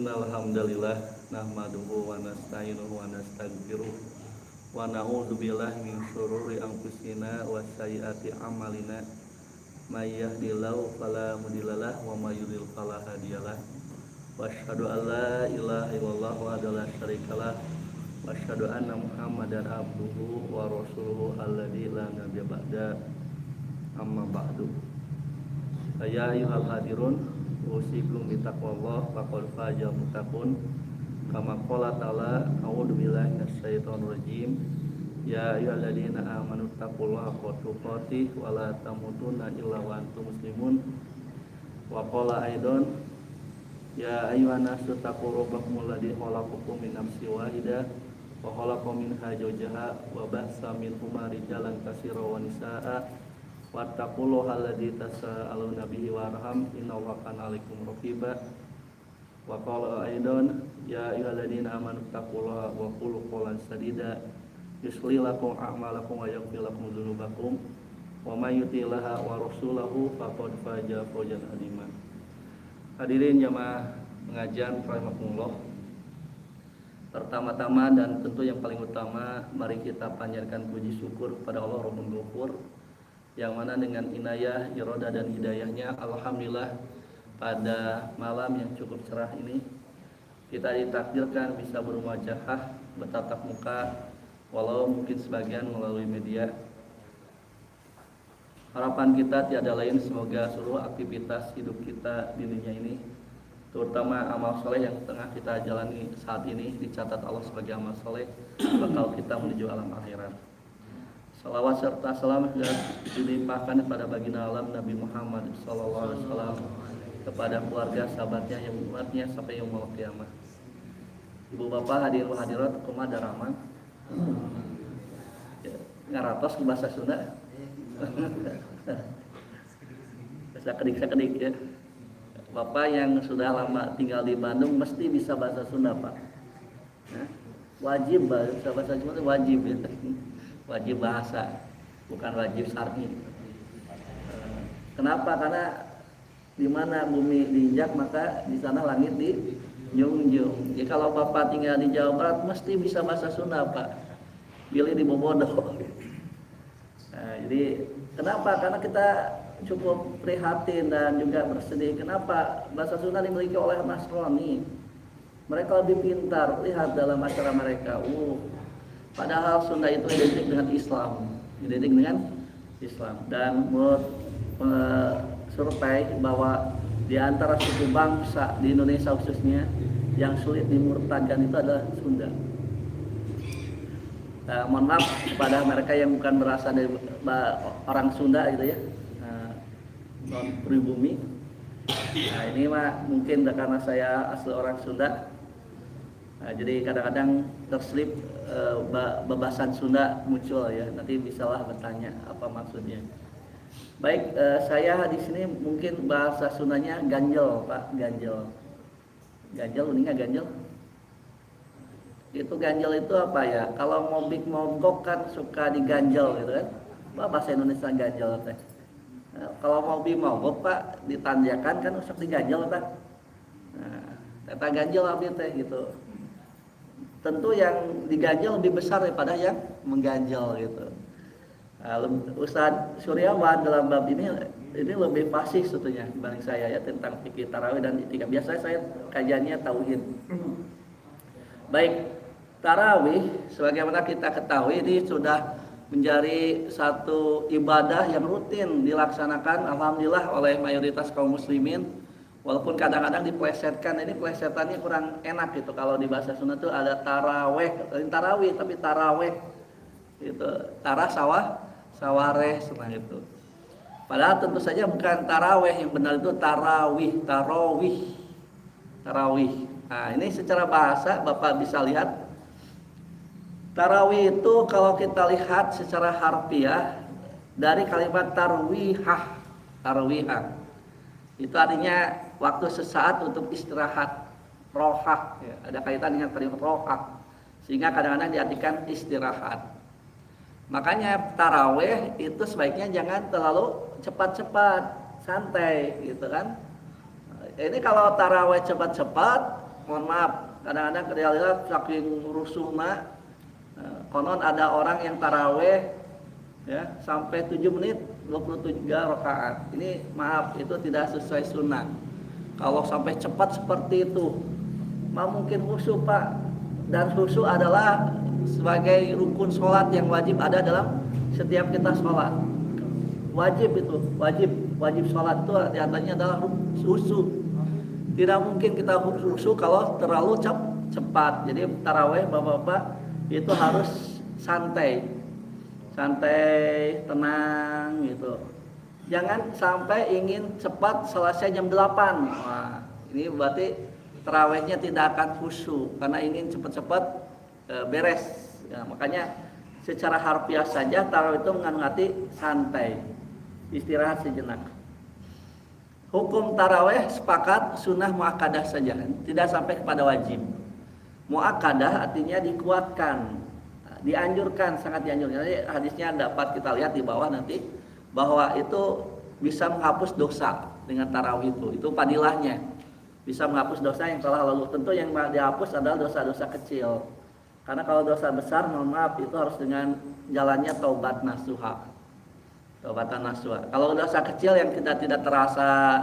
Innal hamdalillah nahmaduhu wa nasta'inuhu wa nastaghfiruh wa na'udzu billahi min shururi anfusina wa sayyiati a'malina may yahdihillahu fala mudhillalah wa may yudhlil fala hadiyalah wa asyhadu an la ilaha illallah wahdahu la syarikalah wa asyhadu anna muhammadan abduhu wa rasuluhu alladzi la nabiyya ba'da amma ba'du. Ya ayyuhal hadirun usikum bitaqwallah faqad fazal muttaqun kama qala ta'ala a'udzu billahi minasyaitonir rajim ya ayyuhalladzina amanu taqullaha haqqa tuqatih wa la tamutunna illa wa antum muslimun wa qala aidan ya ayyuhan nasu taqu rabbakumul ladzi khalaqakum min nafsin wahidah wa khalaqa minha zawjaha wa ba'atsa minhuma rijalan katsiran wa nisaa'a wattaqullaha alladzi tasaaluna bihi warham innallaha kana 'alaikum raqiba wa qala aidan ya ayyuhalladzina amanu taqullaha wa qulu qawlan sadida yuslih lakum a'malakum wa yaghfir lakum dzunubakum wa may yuti'illaha wa rasulahu faqad faza fawzan 'azima. Hadirin jamaah pengajian rahimakumullah. Pertama-tama dan tentu yang paling utama, mari kita panjatkan puji syukur kepada Allah Rabbul Ghafur, yang mana dengan inayah, iroda dan hidayahnya, alhamdulillah pada malam yang cukup cerah ini kita ditakdirkan bisa bermuajahah, bertatap muka, walau mungkin sebagian melalui media. Harapan kita tiada lain semoga seluruh aktivitas hidup kita di dunia ini, terutama amal soleh yang tengah kita jalani saat ini, dicatat Allah sebagai amal soleh bakal kita menuju alam akhirat. Salawat serta salam dilimpahkan kepada baginda alam Nabi Muhammad SAW, kepada keluarga sahabatnya yang umatnya sampai yaumul qiyamah. Ibu bapak hadirin hadirat kumaha daraman. Ngaratos ke bahasa Sunda. Sakedik ya. Bapak yang sudah lama tinggal di Bandung mesti bisa bahasa Sunda, Pak. Wajib bahasa Sunda, wajib ya. Wajib bahasa, bukan wajib syar'i. Kenapa? Karena di mana bumi diinjak maka di sana langit dijunjung. Jadi kalau Bapak tinggal di Jawa Barat mesti bisa bahasa Sunda, Pak. Pilih di Bobodo. Nah, jadi kenapa? Karena kita cukup prihatin dan juga bersedih. Kenapa bahasa Sunda dimiliki oleh Nasrani? Mereka lebih pintar. Lihat dalam acara mereka. Padahal Sunda itu identik dengan Islam, dan menurut survei bahwa di antara suku bangsa di Indonesia khususnya yang sulit dimurtadkan itu adalah Sunda. Mohon maaf kepada mereka yang bukan berasal dari orang Sunda gitu ya, non pribumi. Nah, ini mah mungkin karena saya asli orang Sunda. Nah, jadi kadang-kadang terselip bebasan Sunda muncul ya. Nanti bisalah bertanya apa maksudnya. Baik, saya di sini mungkin bahasa Sundanya ganjel, Pak, ganjel. Ganjel, uniknya ganjel. Itu ganjel itu apa ya? Kalau mobik mogok kan suka diganjel gitu kan. Bahasa Indonesia ganjel teh. Nah, kalau mobil mogok Pak ditanjakan kan usah diganjel Pak. Nah, kata ganjel apa teh gitu. Tentu yang diganjel lebih besar daripada yang mengganjel gitu. Ustadz Suryawan dalam bab ini lebih fasih sebetulnya dibanding saya ya tentang fikih tarawih dan itikaf. Biasanya saya kajiannya tauhid. Baik, tarawih sebagaimana kita ketahui ini sudah menjadi satu ibadah yang rutin dilaksanakan alhamdulillah oleh mayoritas kaum muslimin. Walaupun kadang-kadang diplesetkan, ini plesetannya kurang enak gitu. Kalau di bahasa Sunda itu ada taraweh, tarawih tapi taraweh itu sawareh seperti itu. Padahal tentu saja bukan taraweh, yang benar itu tarawih. Nah, ini secara bahasa Bapak bisa lihat. Tarawih itu kalau kita lihat secara harfiah dari kalimat tarwihah. Itu artinya waktu sesaat untuk istirahat, rohah ya, ada kaitan dengan kalimat rohah, sehingga kadang-kadang diartikan istirahat. Makanya taraweh itu sebaiknya jangan terlalu cepat-cepat, santai gitu kan. Ini kalau taraweh cepat-cepat mohon maaf, kadang-kadang lihat saking rusuhna, konon ada orang yang taraweh ya sampai 7 menit 23 rakaat. Ini maaf, itu tidak sesuai sunnah. Kalau sampai cepat seperti itu, mungkin khusyuk Pak. Dan khusyuk adalah sebagai rukun sholat yang wajib ada dalam setiap kita sholat. Wajib itu, wajib sholat itu diantaranya adalah khusyuk. Tidak mungkin kita khusyuk kalau terlalu cepat. Jadi taraweh bapak-bapak itu harus santai, tenang gitu. Jangan sampai ingin cepat selesai jam 8. Wah, ini berarti tarawehnya tidak akan khusyuk karena ingin cepat-cepat beres. Ya, makanya secara harfiah saja tarawih itu mengandung arti santai, istirahat sejenak. Hukum taraweh sepakat sunnah muakkadah saja, tidak sampai kepada wajib. Muakkadah artinya dikuatkan, dianjurkan, sangat dianjurkan. Jadi hadisnya dapat kita lihat di bawah nanti bahwa itu bisa menghapus dosa dengan tarawih itu padilahnya. Bisa menghapus dosa yang telah lalu. Tentu yang dihapus adalah dosa-dosa kecil. Karena kalau dosa besar, mohon maaf, itu harus dengan jalannya taubat nasuha. Taubatan nasuha. Kalau dosa kecil yang kita tidak terasa,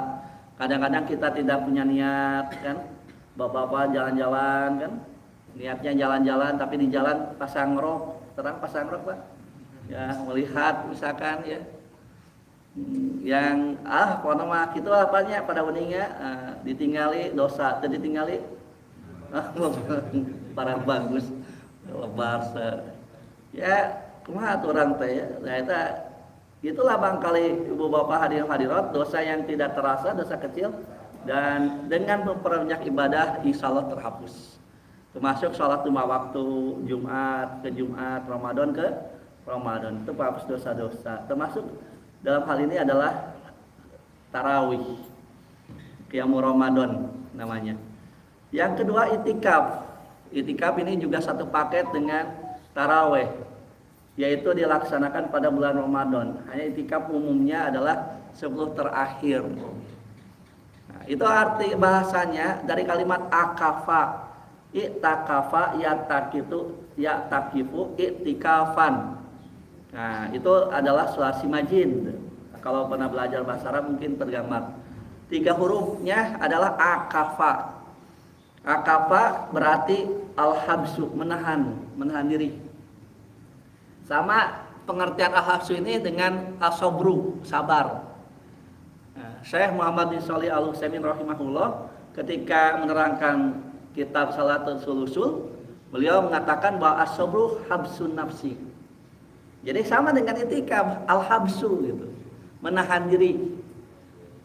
kadang-kadang kita tidak punya niat kan. Bapak-bapak jalan-jalan kan. Niatnya jalan-jalan tapi di jalan pasang rok, terang pasang rok Pak. Ya, melihat misalkan ya. Yang pokoknya mah gitu apanya pada weningnya ditinggali dosa, tadi ditinggali parah bagus lebar ya kumaha atuh orang teh ya. Nah, itulah bangkali ibu bapak hadirin-hadirat, dosa yang tidak terasa, dosa kecil, dan dengan memperbanyak ibadah insyaallah terhapus. Termasuk sholat 5 waktu, Jumat ke Jumat, Ramadan ke Ramadan, itu menghapus dosa-dosa. Termasuk dalam hal ini adalah tarawih, qiyamul Ramadan namanya. Yang kedua itikaf. Itikaf ini juga satu paket dengan tarawih, yaitu dilaksanakan pada bulan Ramadan. Hanya itikaf umumnya adalah 10 terakhir. Nah, itu arti bahasanya dari kalimat akafa, i'takafa, ya'takifu, i'tikafan. Nah, itu adalah sulasi majid. Kalau pernah belajar bahasa Arab mungkin tergambar. 3 hurufnya adalah akafa. Akafa berarti al-habsu, menahan diri. Sama pengertian al-habsu ini dengan as-sabru, sabar. Nah, Syekh Muhammad bin Shalih Al-Utsaimin rahimahullah ketika menerangkan kitab Salatul Usul, beliau mengatakan bahwa as-sabru habsun nafsi. Jadi sama dengan itikaf, al-habsu gitu, menahan diri.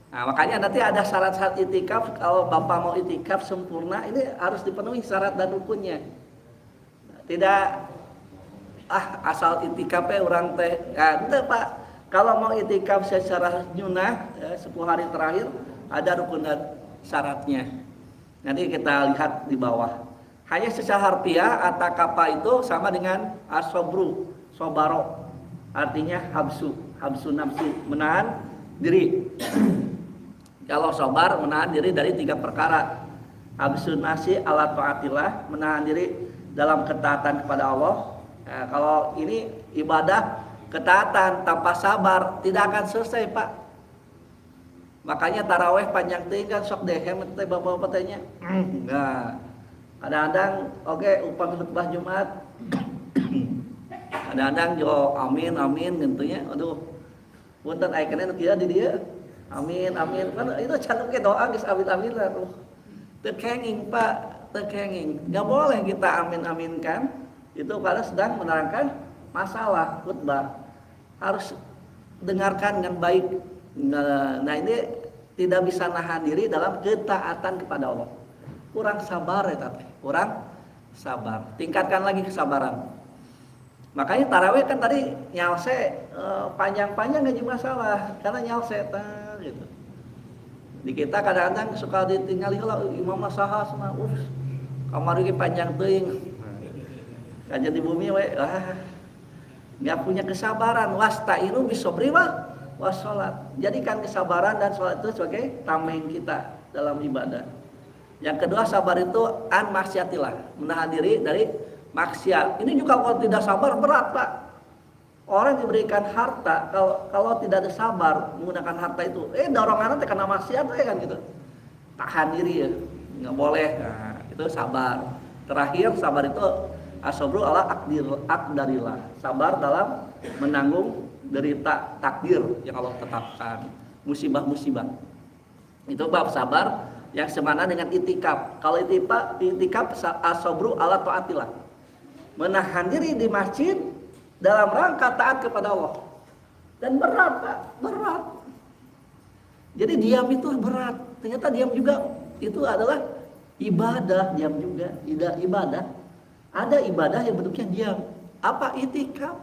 Nah, makanya nanti ada syarat-syarat itikaf. Kalau Bapak mau itikaf sempurna, ini harus dipenuhi syarat dan rukunnya. Tidak asal itikafnya orang teh. Ya, itu Pak. Kalau mau itikaf secara nyunah 10 hari terakhir, ada rukun dan syaratnya. Nanti kita lihat di bawah. Hanya secara harfiah atakapa itu sama dengan as-sabru, sobaro, artinya habsu nafsu, menahan diri. Kalau sobar menahan diri dari 3 perkara. Habsu nafsi ala taatillah, menahan diri dalam ketaatan kepada Allah. Nah, kalau ini ibadah ketaatan tanpa sabar tidak akan selesai Pak. Makanya taraweh panjang teh kan sok dehem teh bapak-bapak tanya. Nah, kadang-kadang upah khutbah Jumat. Kadang-kadang jo amin gitu ya. Aduh. Punten aya keneh kieu di dieu. Amin. Kan itu cantik ke doa geus amin lah. Teu kenging Pak, teu kenging. Enggak boleh kita amin-aminkan itu kalau sedang menerangkan masalah khutbah. Harus dengarkan dengan baik. Nah, ini tidak bisa nahan diri dalam ketaatan kepada Allah. Kurang sabar ya tapi kurang sabar. Tingkatkan lagi kesabaran. Makanya tarawih kan tadi nyalse panjang-panjang nggak masalah karena nyalse gitu. Di kita kadang-kadang suka ditinggali kalau imam saha sama kamar ini panjang teuing. Kajian di bumi we nggak punya kesabaran. Wasta'inu bisobri wassalat. Jadikan kesabaran dan sholat itu sebagai tameng kita dalam ibadah. Yang kedua, sabar itu an maksiatillah, menahan diri dari maksiat. Ini juga kalau tidak sabar berat, Pak. Orang diberikan harta, kalau tidak ada sabar menggunakan harta itu, dorongannya kena maksiat kan gitu. Tahan diri ya, nggak boleh. Nah, itu sabar. Terakhir, sabar itu as-sabru ala aqdarillah. Sabar dalam menanggung derita takdir yang Allah tetapkan, musibah-musibah. Itu bab sabar yang semana dengan itikaf. Kalau itikaf as-sabru ala taatillah. Menahan diri di masjid dalam rangka taat kepada Allah. Dan berat, Pak, berat. Jadi diam itu berat. Ternyata diam juga itu adalah ibadah, diam juga ibadah. Ada ibadah yang bentuknya diam. Apa? Itikaf.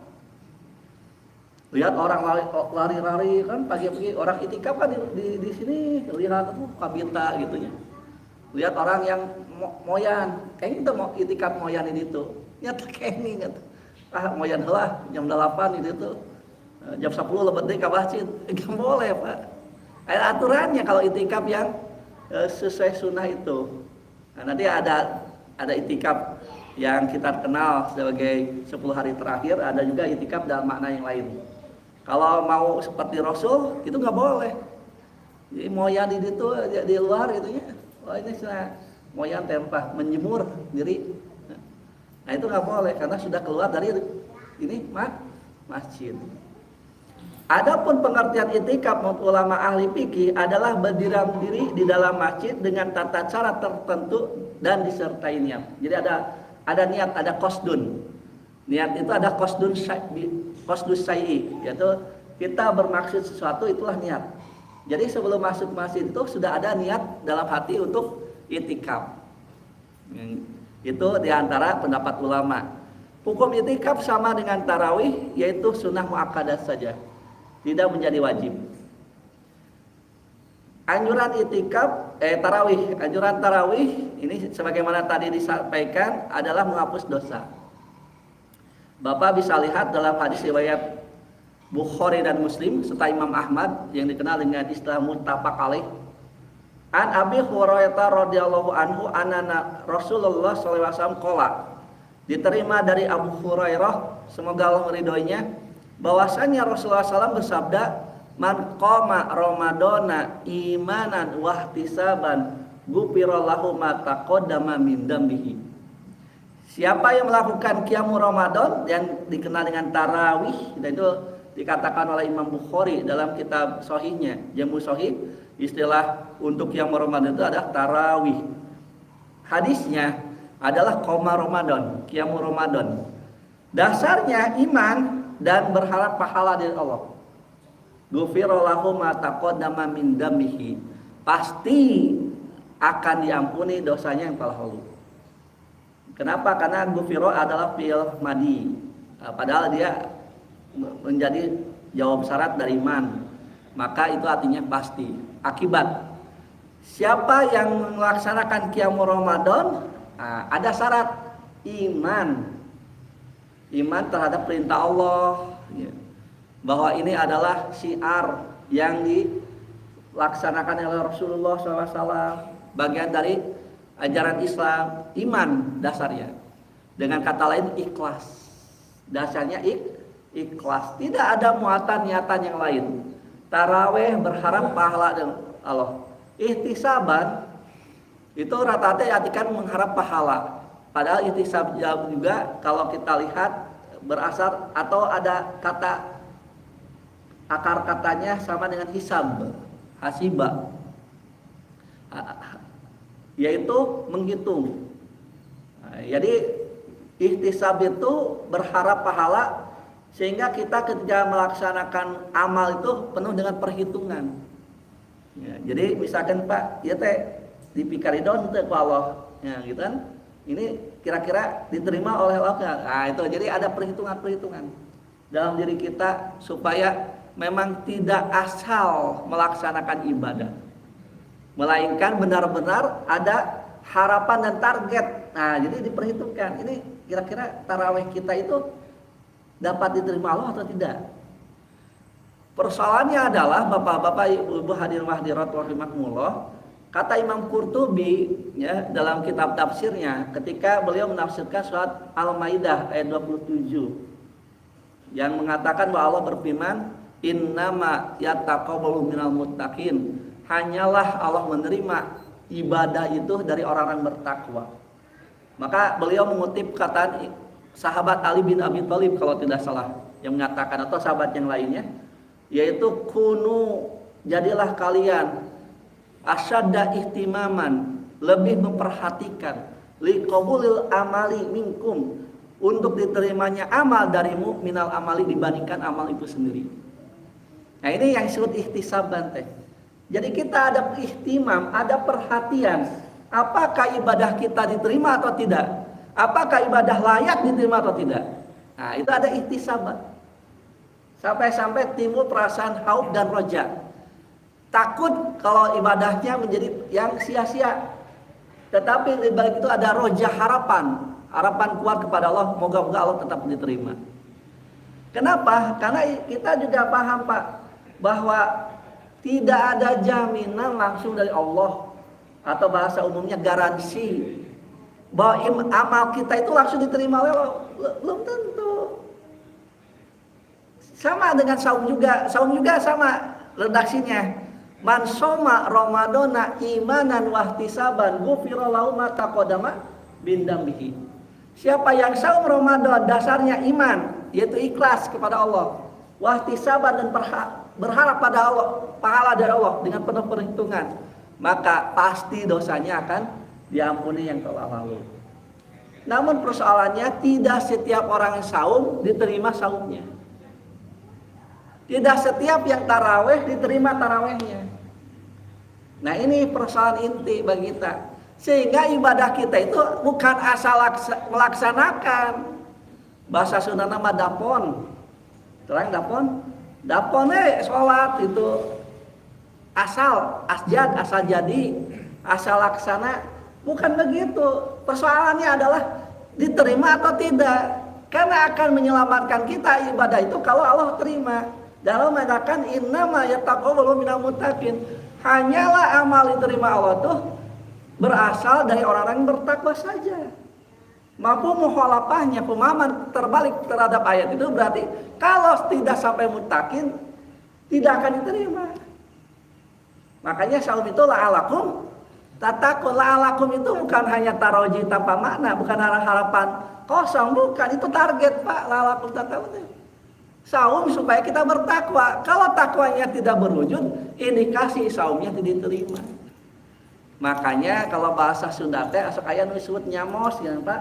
Lihat orang lari-lari kan pagi-pagi, orang itikaf kan di sini lihat tuh kabinta gitu ya. Lihat orang yang moyan, kayaknya itu mau itikaf moyan ini tuh. Nyata kayak ini gitu. Moyan lah jam 8 itu jam 10 lebet deh ka masjid. Enggak boleh, Pak. Ada aturannya kalau itikaf yang sesuai sunnah itu. Nah, nanti ada itikaf yang kita kenal sebagai 10 hari terakhir, ada juga itikaf dalam makna yang lain. Kalau mau seperti Rasul itu nggak boleh. Jadi moyan di luar itunya. Oh ini moyan tempah menjemur diri. Nah itu nggak boleh karena sudah keluar dari ini masjid. Adapun pengertian itikaf menurut ulama ahli fikih adalah berdiam diri di dalam masjid dengan tata cara tertentu dan disertai niat. Jadi ada niat, ada qasdun. Niat itu ada qasdus syai'i, yaitu kita bermaksud sesuatu, itulah niat. Jadi sebelum masuk masjid itu sudah ada niat dalam hati untuk itikaf. Itu diantara pendapat ulama. Hukum itikaf sama dengan tarawih, yaitu sunnah muakkadah saja, tidak menjadi wajib. Anjuran itikaf, anjuran tarawih ini sebagaimana tadi disampaikan adalah menghapus dosa. Bapak bisa lihat dalam hadis riwayat Bukhari dan Muslim serta Imam Ahmad yang dikenal dengan istilah muttafaq alaih. An Abi Hurairah radhiyallahu anhu anna Rasulullah sallallahu alaihi wasallam qala. Diterima dari Abu Hurairah, semoga Allah meridhoinya, bahwasanya Rasulullah SAW bersabda, man qama ramadhana imanan wahtisaban ghufira lahu ma taqaddama min dambihi. Siapa yang melakukan qiyamul Ramadan yang dikenal dengan tarawih, dan itu dikatakan oleh Imam Bukhari dalam kitab sahihnya Jamu Sahih, istilah untuk qiyamul Ramadan itu adalah tarawih. Hadisnya adalah qoma Ramadan, qiyamul Ramadan. Dasarnya iman dan berharap pahala dari Allah. Ghufira lahu ma taqaddama min dambihi. Pasti akan diampuni dosanya yang telah lalu. Kenapa? Karena ghufira adalah fi'il madi. Padahal dia menjadi jawab syarat dari man. Maka itu artinya pasti. Akibat. Siapa yang melaksanakan qiyamul Ramadan, ada syarat iman. Iman terhadap perintah Allah, bahwa ini adalah syiar yang dilaksanakan oleh Rasulullah SAW, bagian dari ajaran Islam. Iman dasarnya, dengan kata lain ikhlas. Dasarnya ikhlas, tidak ada muatan niatan yang lain. Taraweh berharap pahala dari Allah. Ihtisaban itu rata-rata diartikan mengharap pahala. Padahal ihtisab juga kalau kita lihat berasal atau ada kata akar katanya sama dengan hisab, hasiba, yaitu menghitung. Jadi ihtisab itu berharap pahala, sehingga kita ketika melaksanakan amal itu penuh dengan perhitungan. Ya, jadi misalkan Pak, ya teh dipikaridon teh ku Allah, ya gitu kan. Ini kira-kira diterima oleh Allah. Nah itu jadi ada perhitungan-perhitungan dalam diri kita supaya memang tidak asal melaksanakan ibadah, melainkan benar-benar ada harapan dan target. Nah jadi diperhitungkan, ini kira-kira tarawih kita itu dapat diterima Allah atau tidak. Persoalannya adalah bapak-bapak, ibu-ibu hadirin hadirat rahimakumullah, Kata Imam Qurtubi ya dalam kitab tafsirnya ketika beliau menafsirkan surat Al-Maidah ayat 27 yang mengatakan bahwa Allah berfirman, innama yattaqabbalu minal muttaqin, hanyalah Allah menerima ibadah itu dari orang-orang bertakwa. Maka beliau mengutip kata sahabat Ali bin Abi Thalib kalau tidak salah yang mengatakan, atau sahabat yang lainnya, yaitu kunu, jadilah kalian asyadda ihtimaman, lebih memperhatikan liqabulil amali minkum, untuk diterimanya amal darimu, minal amali, dibandingkan amal itu sendiri. Nah ini yang disebut ihtisaban teh. Jadi kita ada ihtimam, ada perhatian, apakah ibadah kita diterima atau tidak, apakah ibadah layak diterima atau tidak. Nah itu ada ihtisaban. Sampai-sampai timbul perasaan khauf dan roja, takut kalau ibadahnya menjadi yang sia-sia. Tetapi di balik itu ada roja, harapan kuat kepada Allah, moga-moga Allah tetap diterima. Kenapa? Karena kita juga paham Pak, bahwa tidak ada jaminan langsung dari Allah, atau bahasa umumnya garansi bahwa amal kita itu langsung diterima oleh Allah. Belum tentu. Sama dengan saum juga sama redaksinya. Man soma Ramadana imanan wahtisaban ghufira lahu ma taqaddama min dambihi. Siapa yang saum Ramadan dasarnya iman, yaitu ikhlas kepada Allah, wahtisaban dan berharap pada Allah, pahala dari Allah dengan penuh perhitungan, maka pasti dosanya akan diampuni yang telah lalu. Namun persoalannya tidak setiap orang yang saum diterima saumnya. Tidak setiap yang taraweh diterima tarawehnya. Nah ini persoalan inti bagi kita. Sehingga ibadah kita itu bukan asal melaksanakan. Bahasa Sunda nama dapon. Terang dapon? Daponnya sholat itu asal jadi, asal laksana. Bukan begitu. Persoalannya adalah diterima atau tidak. Karena akan menyelamatkan kita ibadah itu kalau Allah terima. Dan Allah mengatakan innama yattaqabbalu minal muttaqin, hanyalah amal diterima Allah tuh berasal dari orang-orang yang bertakwa saja. Mampu mukhalafahnya, pemahaman terbalik terhadap ayat itu berarti kalau tidak sampai muttaqin tidak akan diterima. Makanya saum itu la'alakum tattaqun. La'alakum itu bukan hanya taroji tanpa makna, bukan harapan kosong, bukan, itu target Pak. La'alakum tattaqun, saum supaya kita bertakwa. Kalau takwanya tidak berwujud, indikasi saumnya tidak diterima. Makanya kalau bahasa Sunda teh asal kaya disebut nyamos ya Pak.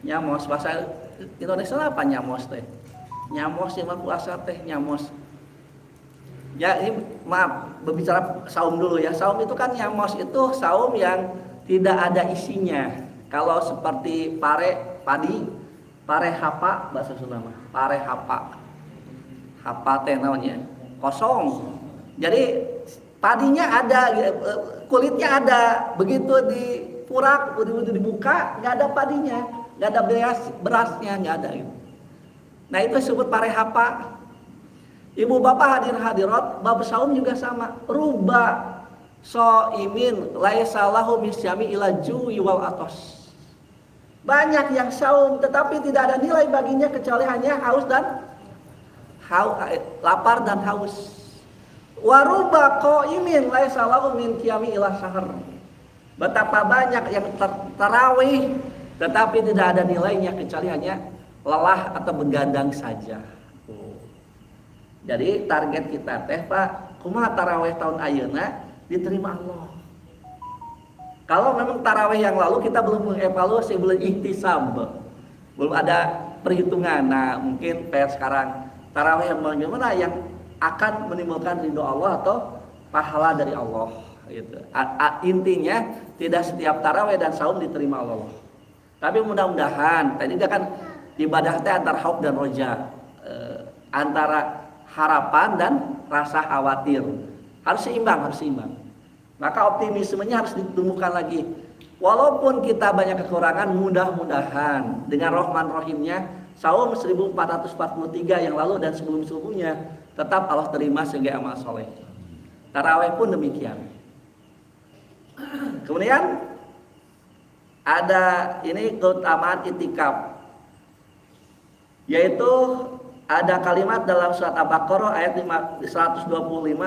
Nyamos, bahasa Indonesia apa nyamos teh? Nyamos yang puasa teh nyamos. Ya ini maaf, berbicara saum dulu ya. Saum itu kan nyamos itu saum yang tidak ada isinya. Kalau seperti padi, pare hapa bahasa Sunda mah. Pare hapa. Hapa teh namanya kosong. Jadi padinya ada, kulitnya ada, begitu dipurak, dibuka nggak ada padinya, nggak ada berasnya, nggak ada. Nah itu disebut pare hapa. Ibu bapak hadirat, bab saum juga sama. Ruba soimin laisa lahu misyami ila ju'i wal atos. Banyak yang saum tetapi tidak ada nilai baginya kecuali hanya haus dan lapar dan haus. Waruba qaimin laisa lahu min qiyami ila sahar. Betapa banyak yang tarawih tetapi tidak ada nilainya kecuali hanya lelah atau begadang saja. Jadi target kita teh Pak, kumaha tarawih tahun ayeuna diterima Allah. Kalau memang tarawih yang lalu kita belum mengevaluasi, belum ihtisab, belum ada perhitungan. Nah mungkin PR sekarang tarawih yang bagaimana yang akan menimbulkan ridho Allah atau pahala dari Allah gitu. Intinya tidak setiap tarawih dan saum diterima Allah. Tapi mudah-mudahan tadi dia kan ibadah teh antara khauf dan roja, antara harapan dan rasa khawatir. Harus seimbang. Maka optimismenya harus ditumbuhkan lagi. Walaupun kita banyak kekurangan, mudah-mudahan dengan Rahman Rahimnya saum 1443 yang lalu dan sebelum-sebelumnya tetap Allah terima sebagai amal soleh. Tarawih pun demikian. Kemudian ada ini keutamaan itikaf, yaitu ada kalimat dalam surat Al-Baqarah ayat 125,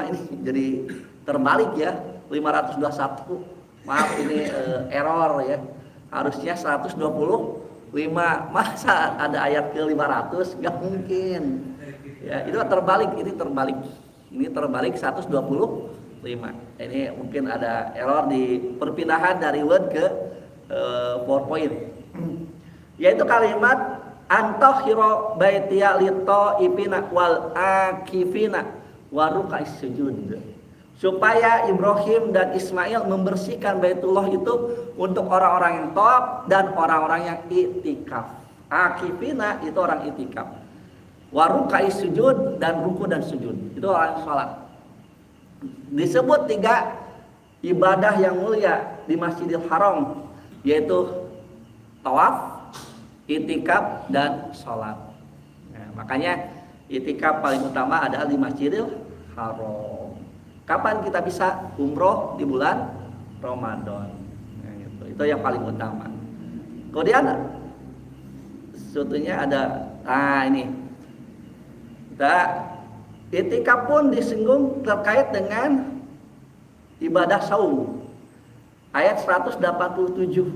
ini jadi terbalik ya, 521. Maaf ini error ya. Harusnya 125. Masa ada ayat ke 500? Gak mungkin. Ya, itu terbalik, ini terbalik. Ini terbalik 125. Ini mungkin ada error di perpindahan dari Word ke PowerPoint. Yaitu kalimat antahiro baitiya lito ipina wal akifina warukais sujud, supaya Ibrahim dan Ismail membersihkan Baitullah itu untuk orang-orang yang tawaf dan orang-orang yang itikaf. Akifina itu orang itikaf, warukais sujud dan ruku dan sujud itu orang sholat. Disebut 3 ibadah yang mulia di Masjidil Haram, yaitu tawaf, itikaf dan sholat. Nah, makanya itikaf paling utama adalah di Masjidil Haram. Kapan kita bisa umroh? Di bulan Ramadan. Nah, itu yang paling utama. Kemudian sebetulnya ada ini. Itikaf pun disinggung terkait dengan ibadah saum. Ayat 187.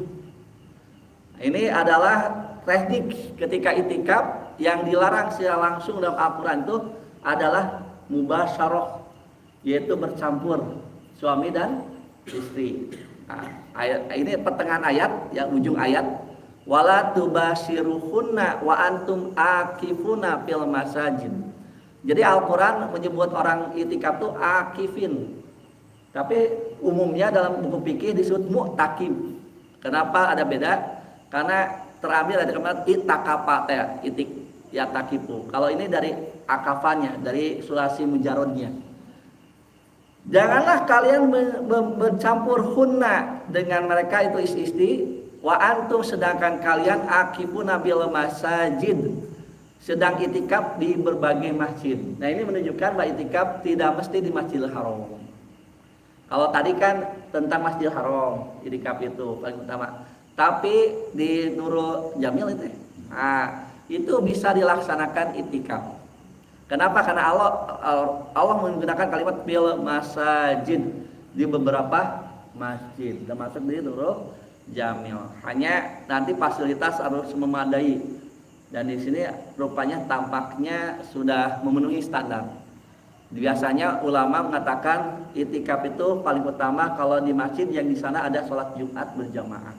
Ini adalah teknik ketika itikaf yang dilarang secara langsung dalam Al-Quran itu adalah mubasyarah, yaitu bercampur suami dan istri. Nah, ini pertengahan ayat, yang ujung ayat, wala tubashiruhunna wa antum akifuna fil masajid. Jadi Al-Quran menyebut orang itikaf itu akifin, tapi umumnya dalam buku fikih disebut mu'takif. Kenapa ada beda? Karena terambil dari kalimat itakafa, itik ya takifu. Kalau ini dari akafanya, dari sulasi mujarodnya. Janganlah kalian bercampur hunna dengan mereka itu istri-istri, wa antum sedangkan kalian akifuna bil masajid, sedang itikaf di berbagai masjid. Nah, ini menunjukkan bahwa itikaf tidak mesti di Masjidil Haram. Kalau tadi kan tentang Masjidil Haram, itikaf itu paling utama. Tapi di Nurul Jamil itu, itu bisa dilaksanakan itikaf. Kenapa? Karena Allah menggunakan kalimat bil masajid di beberapa masjid, termasuk di Nurul Jamil. Hanya nanti fasilitas harus memadai. Dan di sini rupanya tampaknya sudah memenuhi standar. Biasanya ulama mengatakan itikaf itu paling utama kalau di masjid yang di sana ada sholat Jumat berjamaah.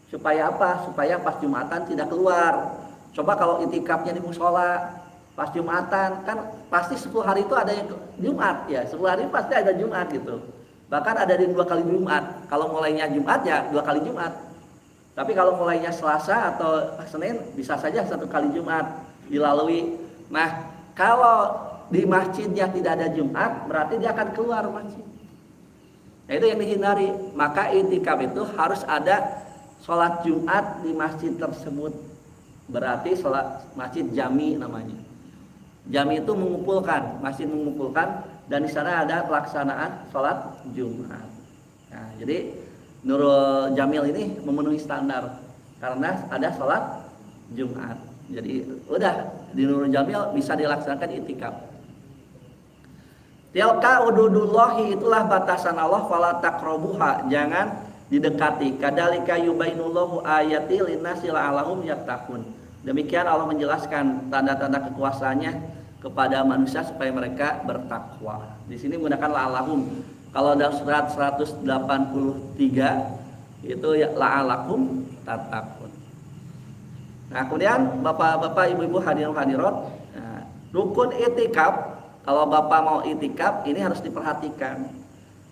Supaya apa? Supaya pas Jumatan tidak keluar. Coba kalau itikafnya di musola, pas Jumatan kan pasti 10 hari itu ada yang Jumat ya. 10 hari pasti ada Jumat gitu. Bahkan ada di 2 kali Jumat. Kalau mulainya Jumat ya 2 kali Jumat. Tapi kalau mulainya Selasa atau Senin bisa saja 1 kali Jumat dilalui. Nah, kalau di masjidnya tidak ada Jumat, berarti dia akan keluar masjid. Nah, itu yang dihindari. Maka itikaf itu harus ada sholat Jumat di masjid tersebut. Berarti sholat masjid jami namanya. Jami itu mengumpulkan, masjid mengumpulkan, dan di sana ada pelaksanaan sholat Jumat. Nah, jadi Nurul Jamil ini memenuhi standar karena ada sholat Jumat. Jadi udah di Nurul Jamil bisa dilaksanakan itikaf. Tilka ududullahi, itulah batasan Allah, fala taqrabuha, jangan didekati. Kadzalika yubainullahu ayati linnasi la'allahum yattaqun. Demikian Allah menjelaskan tanda-tanda kekuasaannya kepada manusia supaya mereka bertakwa. Di sini menggunakan la'allahum. Kalau dalam surat 183 itu ya la'alakum tattaqun. Nah, kemudian Bapak-bapak, Ibu-ibu, hadirin hadirat, rukun itikaf, kalau Bapak mau itikaf ini harus diperhatikan.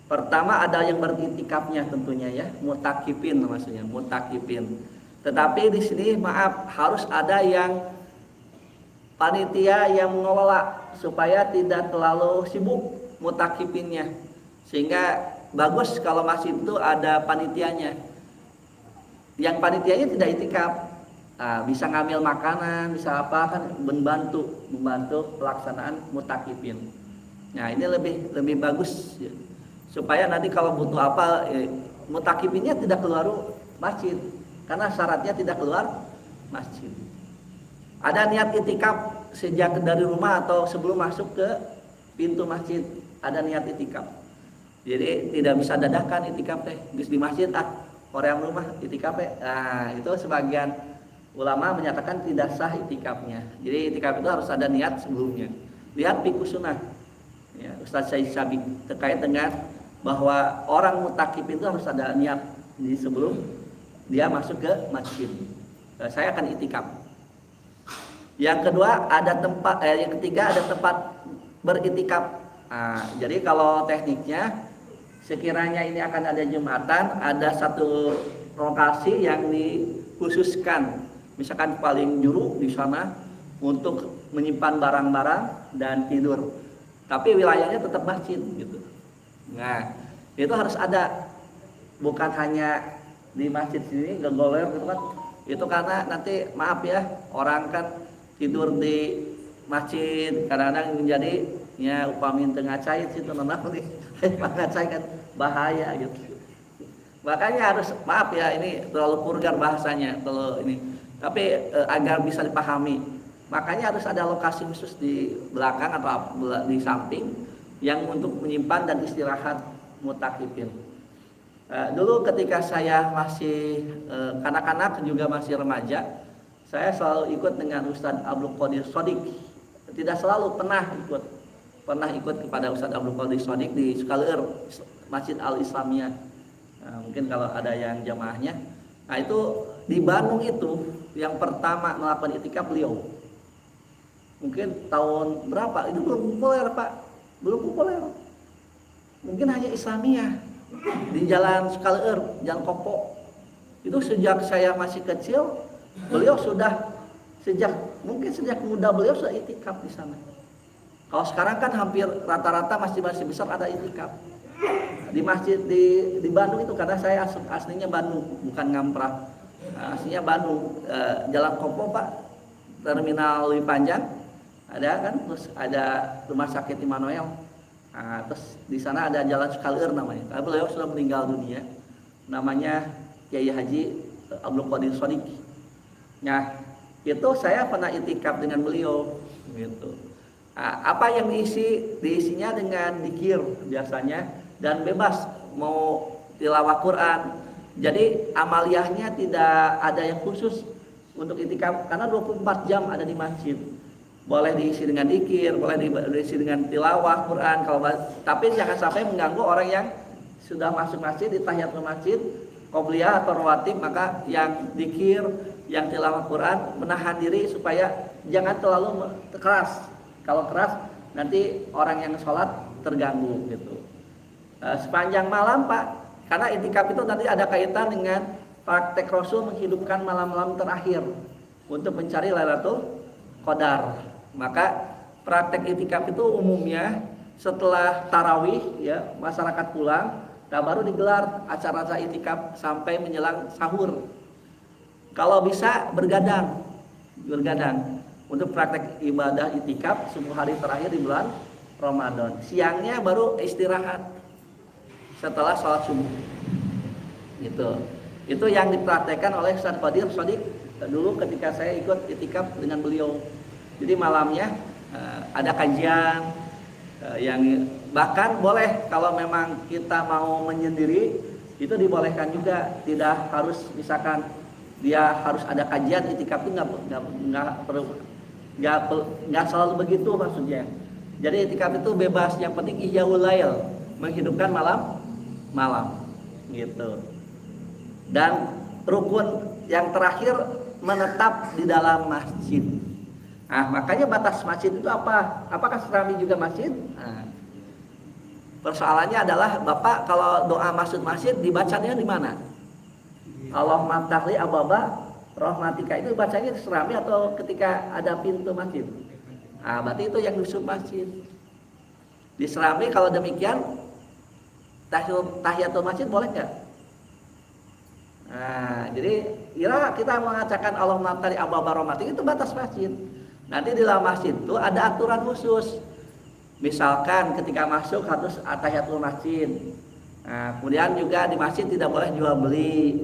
Pertama ada yang beritikafnya tentunya ya, mutakifin maksudnya, mutakifin. Tetapi di sini maaf harus ada yang panitia yang mengelola supaya tidak terlalu sibuk mutakifinnya. Sehingga bagus kalau masjid itu ada panitianya. Yang panitianya tidak itikaf, bisa ngambil makanan, bisa apa kan, membantu pelaksanaan mutakifin. Nah, ini lebih bagus ya. supaya nanti kalau butuh apa mutakibinnya tidak keluar masjid, karena syaratnya tidak keluar masjid. Ada niat itikaf sejak dari rumah atau sebelum masuk ke pintu masjid, ada niat itikaf. Jadi tidak bisa dadakan itikaf teh, di masjid orang rumah itikaf teh. Nah, itu sebagian ulama menyatakan tidak sah itikafnya. Jadi itikaf itu harus ada niat sebelumnya. Lihat fiqh sunnah. Ya, Ustaz Syed Sabik terkait dengan bahwa orang mutakif itu harus ada niat di sebelum dia masuk ke masjid. Saya akan itikaf. Yang kedua ada tempat, yang ketiga ada tempat beritikaf. Jadi kalau tekniknya sekiranya ini akan ada jumatan, ada satu lokasi yang dikhususkan, misalkan paling juru di sana untuk menyimpan barang-barang dan tidur. Tapi wilayahnya tetap masjid gitu. Nah, itu harus ada, bukan hanya di masjid sini gegoler gitu kan. Itu karena nanti maaf ya, orang kan tidur di masjid kadang-kadang menjadi ya upamin tengah cair situ nenang nih. Ngacai kan bahaya gitu. Makanya harus maaf ya, ini terlalu vulgar bahasanya kalau ini. Tapi agar bisa dipahami, makanya harus ada lokasi khusus di belakang atau di samping yang untuk menyimpan dan istirahat mutakifin. Dulu ketika saya masih kanak-kanak juga masih remaja, saya selalu ikut dengan Ustadz Abdul Qadir Shodiq. Tidak selalu, pernah ikut kepada Ustadz Abdul Qadir Shodiq di Sukalir Masjid Al Islamiyah. Mungkin kalau ada yang jamaahnya. Nah itu di Bandung itu yang pertama melakukan itikaf beliau. Mungkin tahun berapa? Itu belum populer Pak, belum populer. Mungkin hanya Islamiyah di Jalan Sukalir, Jalan Kopo. Itu sejak saya masih kecil, beliau sudah mungkin sejak muda beliau sudah itikaf di sana. Kalau sekarang kan hampir rata-rata masjid-masjid besar ada itikaf. Di masjid di Bandung itu, karena saya aslinya Bandung, bukan Ngamprah. Aslinya Bandung, Jalan Kopo Pak, terminal lebih panjang ada kan, terus ada rumah sakit Immanuel. Terus di sana ada Jalan Sukalir namanya. Karena beliau sudah meninggal dunia. Namanya Kiai Haji Abdul Qadir Shodiq. Nah, itu saya pernah itikaf dengan beliau gitu. Apa yang diisinya dengan dzikir biasanya, dan bebas mau tilawah Quran. Jadi amaliyahnya tidak ada yang khusus untuk itikaf, karena 24 jam ada di masjid. Boleh diisi dengan dzikir, boleh diisi dengan tilawah Quran, tapi jangan sampai mengganggu orang yang sudah masuk masjid di tahiyatul masjid, qobliyah atau rawatib. Maka yang dzikir, yang tilawah Quran menahan diri supaya jangan terlalu keras. Kalau keras nanti orang yang sholat terganggu gitu. Sepanjang malam Pak, karena itikaf itu nanti ada kaitan dengan praktek Rasul menghidupkan malam-malam terakhir untuk mencari Lailatul Qadar. Maka praktek itikaf itu umumnya setelah tarawih ya, masyarakat pulang, baru digelar acara-acara itikaf sampai menjelang sahur. Kalau bisa bergadang untuk praktek ibadah itikaf 10 hari terakhir di bulan Ramadan. Siangnya baru istirahat setelah sholat subuh. Itu yang dipraktekkan oleh Ustadz Qadir Shodiq dulu ketika saya ikut itikaf dengan beliau. Jadi malamnya ada kajian yang bahkan boleh kalau memang kita mau menyendiri itu dibolehkan juga, tidak harus misalkan dia harus ada kajian. Itikaf itu nggak selalu begitu maksudnya. Jadi itikaf itu bebas, yang penting ihyaul lail, menghidupkan malam gitu. Dan rukun yang terakhir menetap di dalam masjid. Makanya batas masjid itu apa? Apakah Serambi juga masjid? Persoalannya adalah Bapak kalau doa masuk masjid dibacanya di mana? Allahumma ftahli abwaba rahmatika, itu bacanya di Serambi atau ketika ada pintu masjid? Berarti itu yang disebut masjid. Di Serambi kalau demikian tahiyatul masjid boleh nggak? Jadi kira kita mengatakan Allahumma ftahli abwaba rahmatika itu batas masjid. Nanti di dalam masjid itu ada aturan khusus. Misalkan ketika masuk harus atahiyatul masjid. Nah, kemudian juga di masjid tidak boleh jual beli.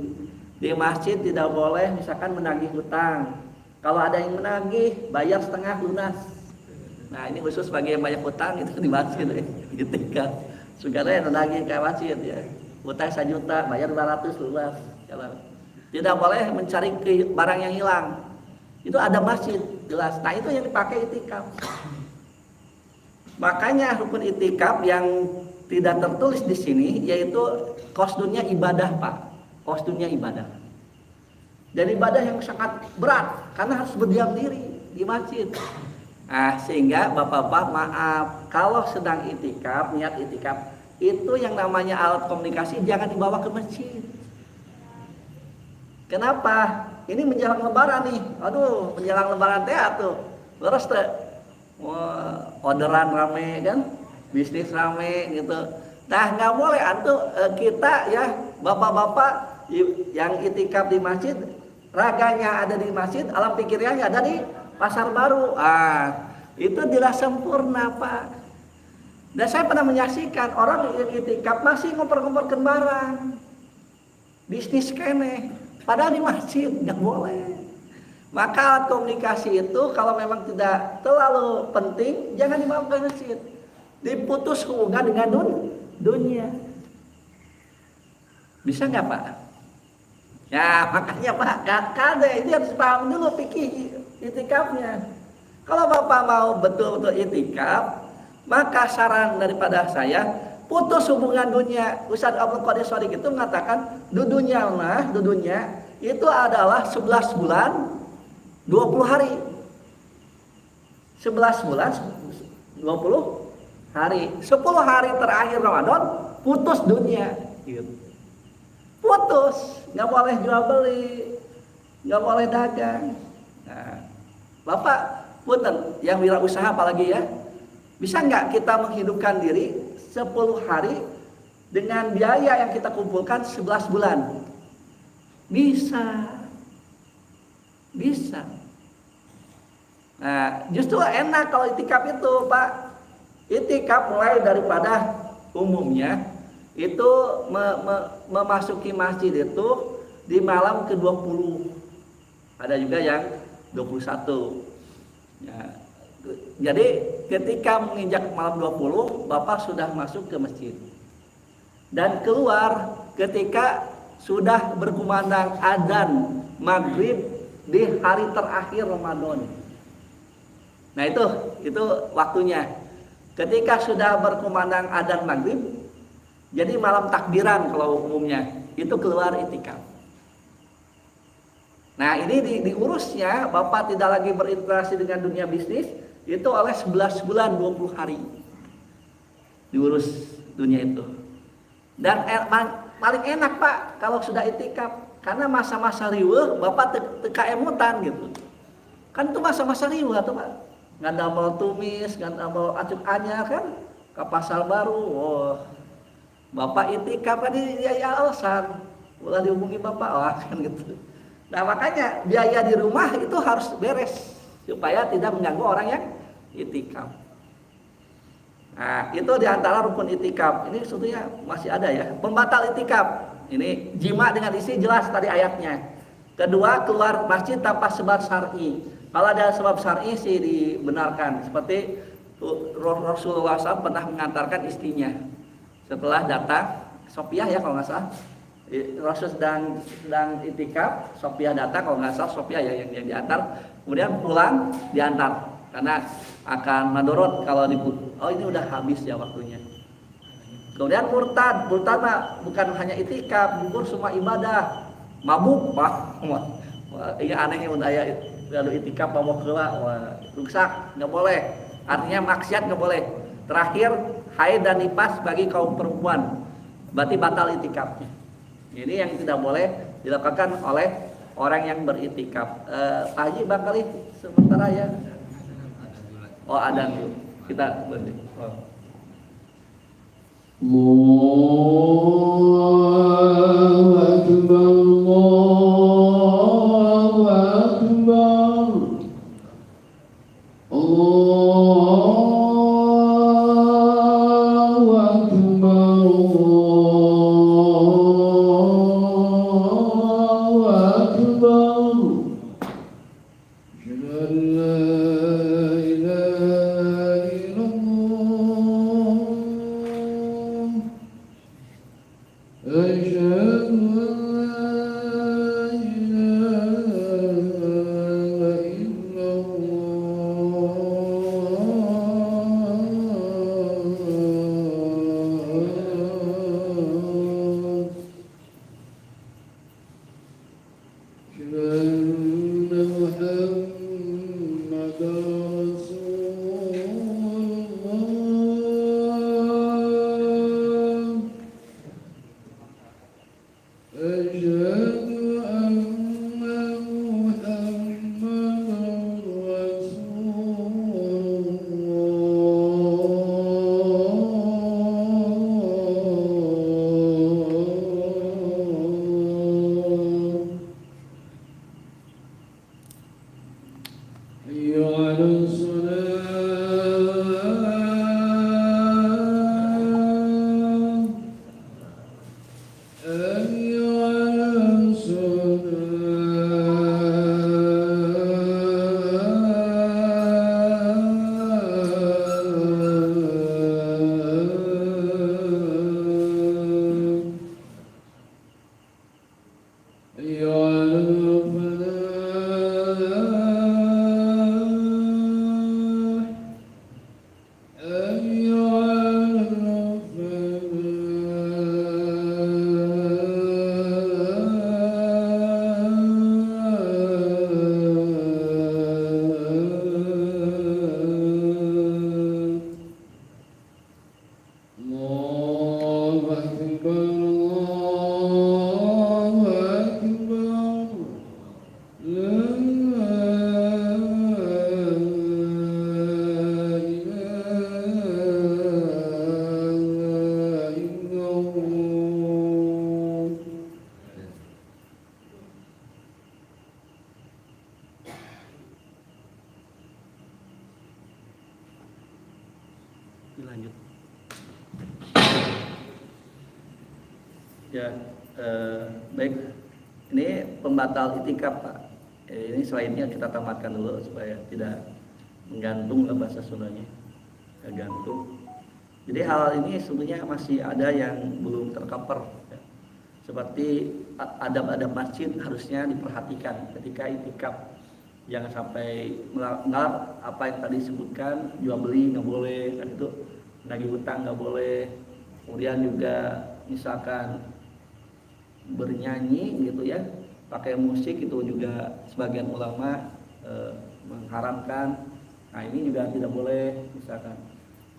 Di masjid tidak boleh misalkan menagih hutang. Kalau ada yang menagih, bayar setengah lunas. Nah, ini khusus bagi yang banyak hutang itu di masjid ketika saudara yang menagih ke masjid ya. Hutang 1 juta, bayar 200 lunas. Tidak boleh mencari barang yang hilang. Itu ada masjid jelas. Nah, itu yang dipakai itikaf. Makanya rukun itikaf yang tidak tertulis di sini yaitu qasdunnya ibadah, Pak. Qasdunnya ibadah. Dan ibadah yang sangat berat karena harus berdiam diri di masjid. Nah, sehingga Bapak-bapak maaf kalau sedang itikaf, niat itikaf itu yang namanya alat komunikasi jangan dibawa ke masjid. Kenapa? Ini menjelang lebaran nih. Aduh, menjelang lebaran teh atuh. Terus teh orderan rame kan, bisnis rame gitu. Nah, nggak boleh antu kita ya bapak-bapak yang itikaf di masjid, raganya ada di masjid, alam pikirnya ada di pasar baru. Itu tidak sempurna, Pak. Dan saya pernah menyaksikan orang yang itikaf masih ngompor-ngomporkan barang, bisnis kene, padahal di masjid nggak boleh. Maka alat komunikasi itu kalau memang tidak terlalu penting, jangan dibawa ke masjid. Diputus hubungan dengan dunia. Bisa nggak, Pak? Ya makanya Pak, kada ini harus paham dulu fikih itikafnya. Kalau Bapak mau betul-betul itikaf, maka saran daripada saya putus hubungan dunia. Ustaz Abdul Qadir Shadiq itu mengatakan dudunya itu adalah 11 bulan 20 hari. 11 bulan 20 hari. 10 hari terakhir Ramadan putus dunia. Putus, nggak boleh jual beli, nggak boleh dagang. Nah, Bapak, punten yang wirausaha apalagi ya, bisa nggak kita menghidupkan diri 10 hari dengan biaya yang kita kumpulkan 11 bulan? Bisa. Nah, justru enak kalau itikaf itu, Pak. Itikaf mulai daripada umumnya itu memasuki masjid itu di malam ke-20. Ada juga yang 21. Ya. Jadi ketika menginjak malam 20, Bapak sudah masuk ke masjid. Dan keluar ketika sudah berkumandang adzan maghrib di hari terakhir Ramadan. Nah itu waktunya. Ketika sudah berkumandang adzan maghrib, jadi malam takbiran kalau umumnya itu keluar itikaf. Nah ini diurusnya Bapak tidak lagi berinteraksi dengan dunia bisnis itu oleh 11 bulan 20 hari diurus dunia itu. Dan paling enak Pak kalau sudah itikaf karena masa-masa riweuh Bapak teka emutan gitu. Kan itu masa-masa riweuh tuh Pak. Ngadamel tumis, ngadamel acuk anyar kan ke pasar baru. Bapak itikaf kan ya alasan. Ulah dihubungi Bapak kan gitu. Nah makanya biaya di rumah itu harus beres supaya tidak mengganggu orang yang itikaf. Nah itu diantara rukun itikaf. Ini sebetulnya masih ada ya. Pembatal itikaf. Ini jima dengan istri jelas tadi ayatnya. Kedua keluar masjid tanpa sebab syar'i. Kalau ada sebab syar'i sih dibenarkan. Seperti Rasulullah SAW pernah mengantarkan istrinya setelah datang Sopiah ya kalau nggak salah. Rasul sedang itikaf, Sopiah datang kalau nggak salah Sopiah ya yang diantar. Kemudian pulang diantar karena akan madorot kalau ini udah habis ya waktunya. Kemudian murtad bukan hanya itikaf, gugur semua ibadah. Mabuk Pak, ini anehnya budaya lalu itikaf mabuk keluar, rusak nggak boleh. Artinya maksiat nggak boleh. Terakhir haid dan nifas bagi kaum perempuan, berarti batal itikafnya. Ini yang tidak boleh dilakukan oleh orang yang beritikaf. Pak Haji barangkali sementara ya. Oh ada tuh kita berhenti. Allahu Akbar, Allahu Akbar, Allahu حي على الصلاة حي على الصلاة حي على الفلاح حي على الفلاح الله أكبر الله أكبر لا إله إلا الله Dilanjut. Ya, baik. Ini pembatal itikaf, Pak. Ini selainnya kita tamatkan dulu supaya tidak menggantung lah bahasa Sundanya. Gantung. Jadi hal ini sebenarnya masih ada yang belum tercover. Ya. Seperti adab-adab masjid harusnya diperhatikan ketika itikaf. Jangan sampai melanggar apa yang tadi disebutkan, jual beli nggak boleh, kan itu nagih hutang nggak boleh. Kemudian juga misalkan bernyanyi gitu ya, pakai musik itu juga sebagian ulama mengharamkan. Nah ini juga tidak boleh misalkan.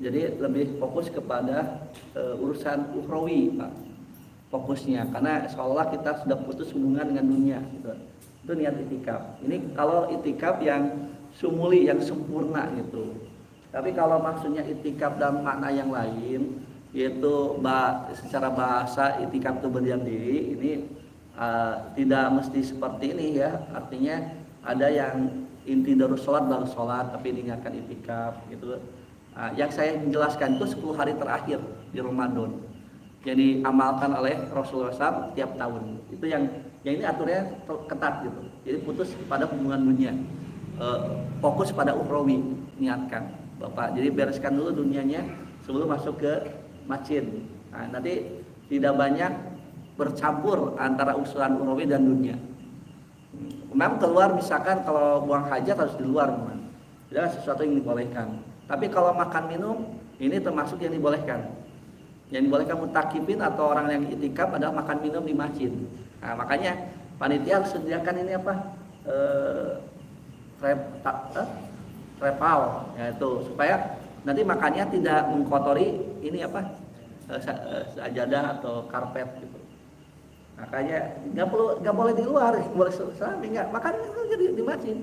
Jadi lebih fokus kepada urusan ukhrawi, Pak, fokusnya, karena seolah kita sudah putus hubungan dengan dunia gitu. Itu niat itikaf. Ini kalau itikaf yang sumuli, yang sempurna gitu. Tapi kalau maksudnya itikaf dalam makna yang lain, yaitu secara bahasa itikaf itu berdiam diri, ini tidak mesti seperti ini ya. Artinya ada yang inti dari sholat baru sholat tapi diingatkan itikaf gitu. Yang saya menjelaskan itu 10 hari terakhir di Ramadan yang diamalkan oleh Rasulullah SAW tiap tahun. Itu yang ini aturnya ketat gitu. Jadi putus pada hubungan dunia, fokus pada ukhrawi, niatkan Bapak. Jadi bereskan dulu dunianya sebelum masuk ke masjid. Nah, nanti tidak banyak bercampur antara usulan ukhrawi dan dunia. Memang keluar misalkan kalau buang hajat harus di luar, memang tidak sesuatu yang dibolehkan. Tapi kalau makan minum ini termasuk yang dibolehkan. Yang dibolehkan mutakifin atau orang yang itikaf adalah makan minum di masjid. Nah, makanya panitia harus sediakan ini apa? Repal, yaitu supaya nanti makannya tidak mengkotori ini apa? Sajadah atau karpet gitu. Makanya nggak boleh di luar, boleh selama nggak makan jadi di masjid.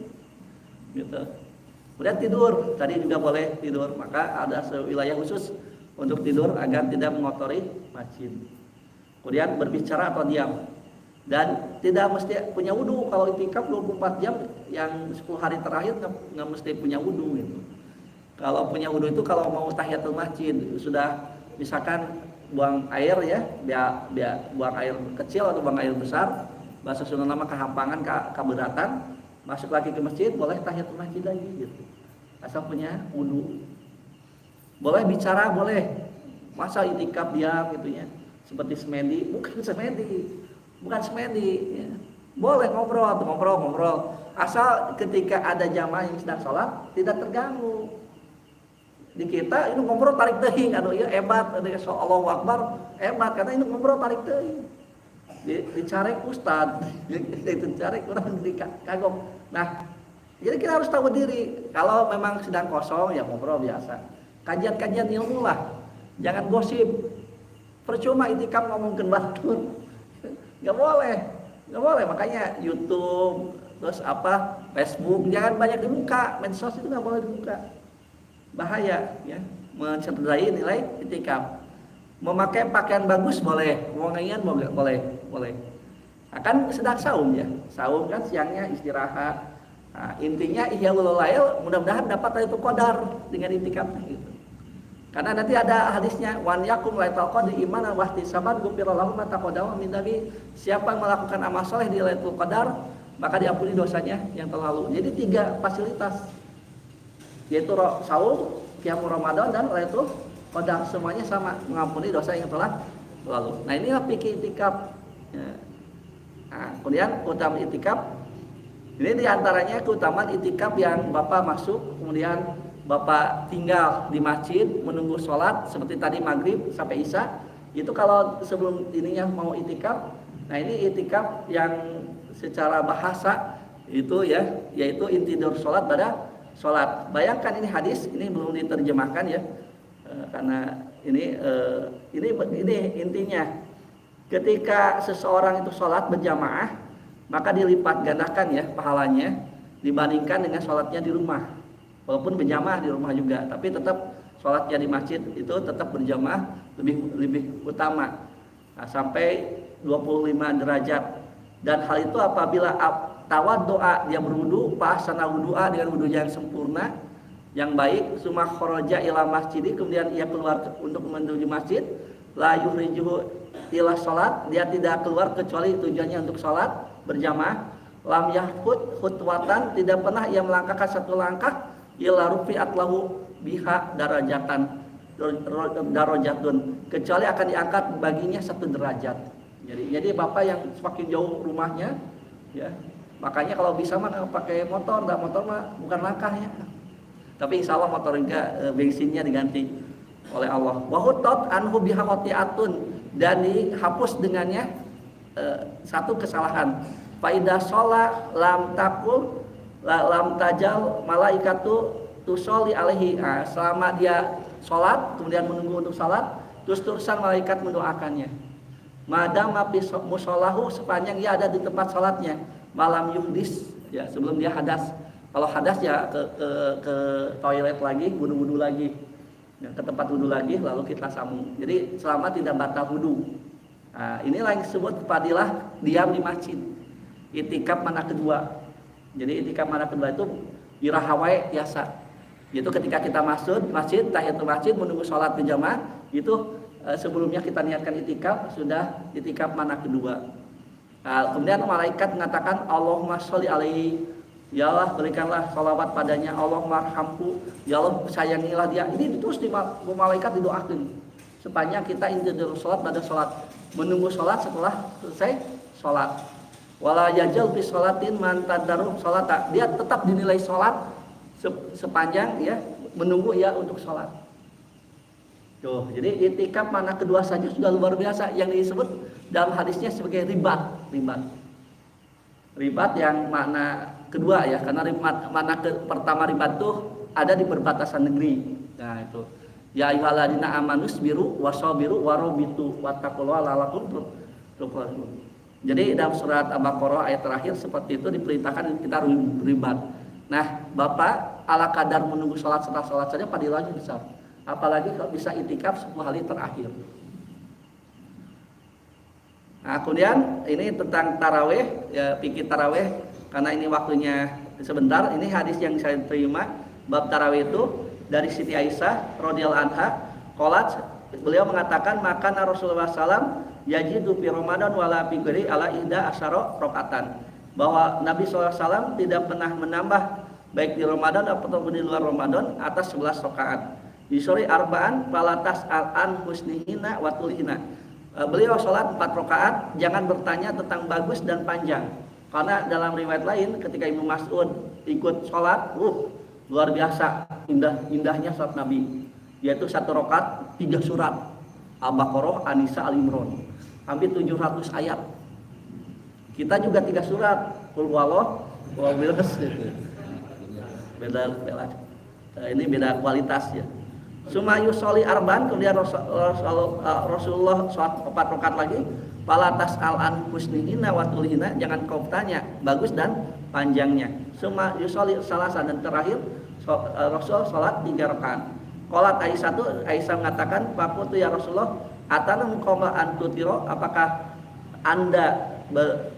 Gitu. Kemudian tidur, tadi juga boleh tidur, maka ada wilayah khusus untuk tidur agar tidak mengotori masjid. Kemudian berbicara atau diam. Dan tidak mesti punya wudhu. Kalau itikaf 24 jam yang 10 hari terakhir nggak mesti punya wudhu gitu. Kalau punya wudhu itu kalau mau tahiyatul masjid sudah misalkan buang air ya, buang air kecil atau buang air besar, bahasa Sunda nama kehampangan, keberatan, masuk lagi ke masjid boleh tahiyatul masjid lagi gitu. Asal punya wudhu. Boleh bicara boleh. Masa itikaf diam gitu ya. Seperti semedi, bukan semedi ya. Boleh ngobrol. Asal ketika ada jamaah yang sedang sholat tidak terganggu. Di kita ini ngobrol tarik teuing anu ieu hebat, Allahu Akbar, hebat karena ini ngobrol tarik teuing. Dicarek ustad, dicarek orang kagok. Nah, jadi kita harus tahu diri. Kalau memang sedang kosong ya ngobrol biasa. Kajian-kajian ilmu lah. Jangan gosip. Percuma itikaf ngomongkeun batur. Nggak boleh, makanya YouTube terus apa Facebook jangan banyak dibuka, medsos itu nggak boleh dibuka, bahaya ya, mencederai nilai itikaf. Memakai pakaian bagus boleh, wangian boleh. Akan sedang saum ya, saum kan siangnya istirahat, Nah, intinya ihya ululail mudah-mudahan dapat Lailatul Qadar dengan itikaf gitu. Karena nanti ada hadisnya wan yakum Lailatul Qadar imanan wa ihtisaban ghufira lahu ma taqaddama min dhanbi. Siapa yang melakukan amal soleh di Lailatul Qadar maka diampuni dosanya yang telah lalu. Jadi 3 fasilitas yaitu saum, qiyam Ramadan dan Lailatul Qadar semuanya sama mengampuni dosa yang telah lalu. Nah, inilah fikih itikaf. Ya. Nah, kemudian keutamaan itikaf ini diantaranya keutamaan itikaf yang Bapak masuk kemudian Bapak tinggal di masjid menunggu sholat seperti tadi maghrib sampai isya. Itu kalau sebelum ininya mau itikaf. Nah, ini itikaf yang secara bahasa itu ya, yaitu intidur sholat pada sholat. Bayangkan ini hadis, ini belum diterjemahkan ya, karena ini intinya. Ketika seseorang itu sholat berjamaah, maka dilipat gandakan ya pahalanya dibandingkan dengan sholatnya di rumah. Walaupun berjamaah di rumah juga, tapi tetap sholatnya di masjid itu tetap berjamaah lebih utama. Nah, sampai 25 derajat. Dan hal itu apabila tawad doa dia berwudu, pasana wudu'a dengan wudu yang sempurna, yang baik, summa kharaja ila masjid, kemudian ia keluar untuk menuju masjid, la yuhrijuhu ila salat, dia tidak keluar kecuali tujuannya untuk salat berjamaah, lam yahfut khutwatan, tidak pernah ia melangkahkan satu langkah, illa rufi'at lahu biha darajatun, kecuali akan diangkat baginya 1 derajat. Jadi Bapak yang semakin jauh rumahnya ya, makanya kalau bisa mah pakai motor, enggak motor mah bukan langkahnya. Tapi insya Allah motor juga bensinnya diganti oleh Allah. Wa hutat anhu biha khati'atun, dan dihapus dengannya 1 kesalahan. Fa idza shalla lam taqul lam tajal malaikatu tusolli alaihi. Nah, selama dia sholat kemudian menunggu untuk sholat, terus terusan malaikat mendoakannya. Madam api musolahu, sepanjang ia ada di tempat sholatnya, malam yuhdis ya, sebelum dia hadas. Kalau hadas ya ke toilet lagi, wudu lagi ya, ke tempat wudu lagi, lalu kita sambung. Jadi selama tidak batal wudu. Nah, inilah yang disebut fadilah diam di masjid. Itikaf mana kedua. Jadi itikaf mana kedua itu irahawai biasa. Itu ketika kita masuk masjid, tahiyatul masjid, menunggu sholat berjamaah, itu sebelumnya kita niatkan itikaf, sudah itikaf mana kedua. Nah, kemudian malaikat mengatakan Allahumma sholli alaihi, ya Allah berikanlah salawat padanya, Allahumma arhamhu, ya Allah sayangilah dia. Ini terus di malaikat didoakan sepanjang kita intidur sholat pada sholat, menunggu sholat setelah selesai sholat. Wala yajal fi sholatin man tadaru sholata, dia tetap dinilai sholat sepanjang ya menunggu ya untuk sholat. Tuh, jadi itikaf mana kedua saja sudah luar biasa, yang disebut dalam hadisnya sebagai ribat yang makna kedua ya, karena makna pertama ribat tuh ada di perbatasan negeri. Nah itu ya ayyuhalladzina amanus biru wasabiru warobitu wattaqullaha la'allakum tuflihun. Jadi dalam surat Al-Baqarah ayat terakhir seperti itu diperintahkan kita ribat. Nah, Bapak ala kadar menunggu sholat setelah sholat saja padilahnya besar. Apalagi kalau bisa itikaf 10 hari terakhir. Nah, kemudian ini tentang taraweh, ya fikih taraweh, karena ini waktunya sebentar. Ini hadis yang saya terima bab taraweh itu dari Siti Aisyah radhiyallahu anha. Qalat, beliau mengatakan maka Rasulullah SAW yajidu fi Ramadan wala fi ghairi ala ihda asyara rakaatan, bahwa Nabi SAW tidak pernah menambah baik di Ramadan ataupun di luar Ramadan atas 11 rakaat. Bisori arba'an falatas al-an husnihina wa tulihina. Beliau sholat 4 rakaat, jangan bertanya tentang bagus dan panjang. Karena dalam riwayat lain ketika Ibnu Mas'ud ikut sholat, luar biasa indahnya sholat Nabi. Yaitu 1 rakaat 3 surat. Al-Baqarah, An-Nisa, Al-Imran. Hampir 700 ayat. Kita juga 3 surat. Qul huwallahu beda. Ini beda kualitas ya. Sumayu soli arban, kemudian Rasulullah sholat 4 rakaat lagi. Palatas al-an husnihina wa tulihina, jangan kau tanya bagus dan panjangnya. Sumayu soli salasan, dan terakhir Rasul sholat 3 rakaat. Qalat Aisyah mengatakan, "Fakutu ya Rasulullah, atanum qoma antutiro, apakah Anda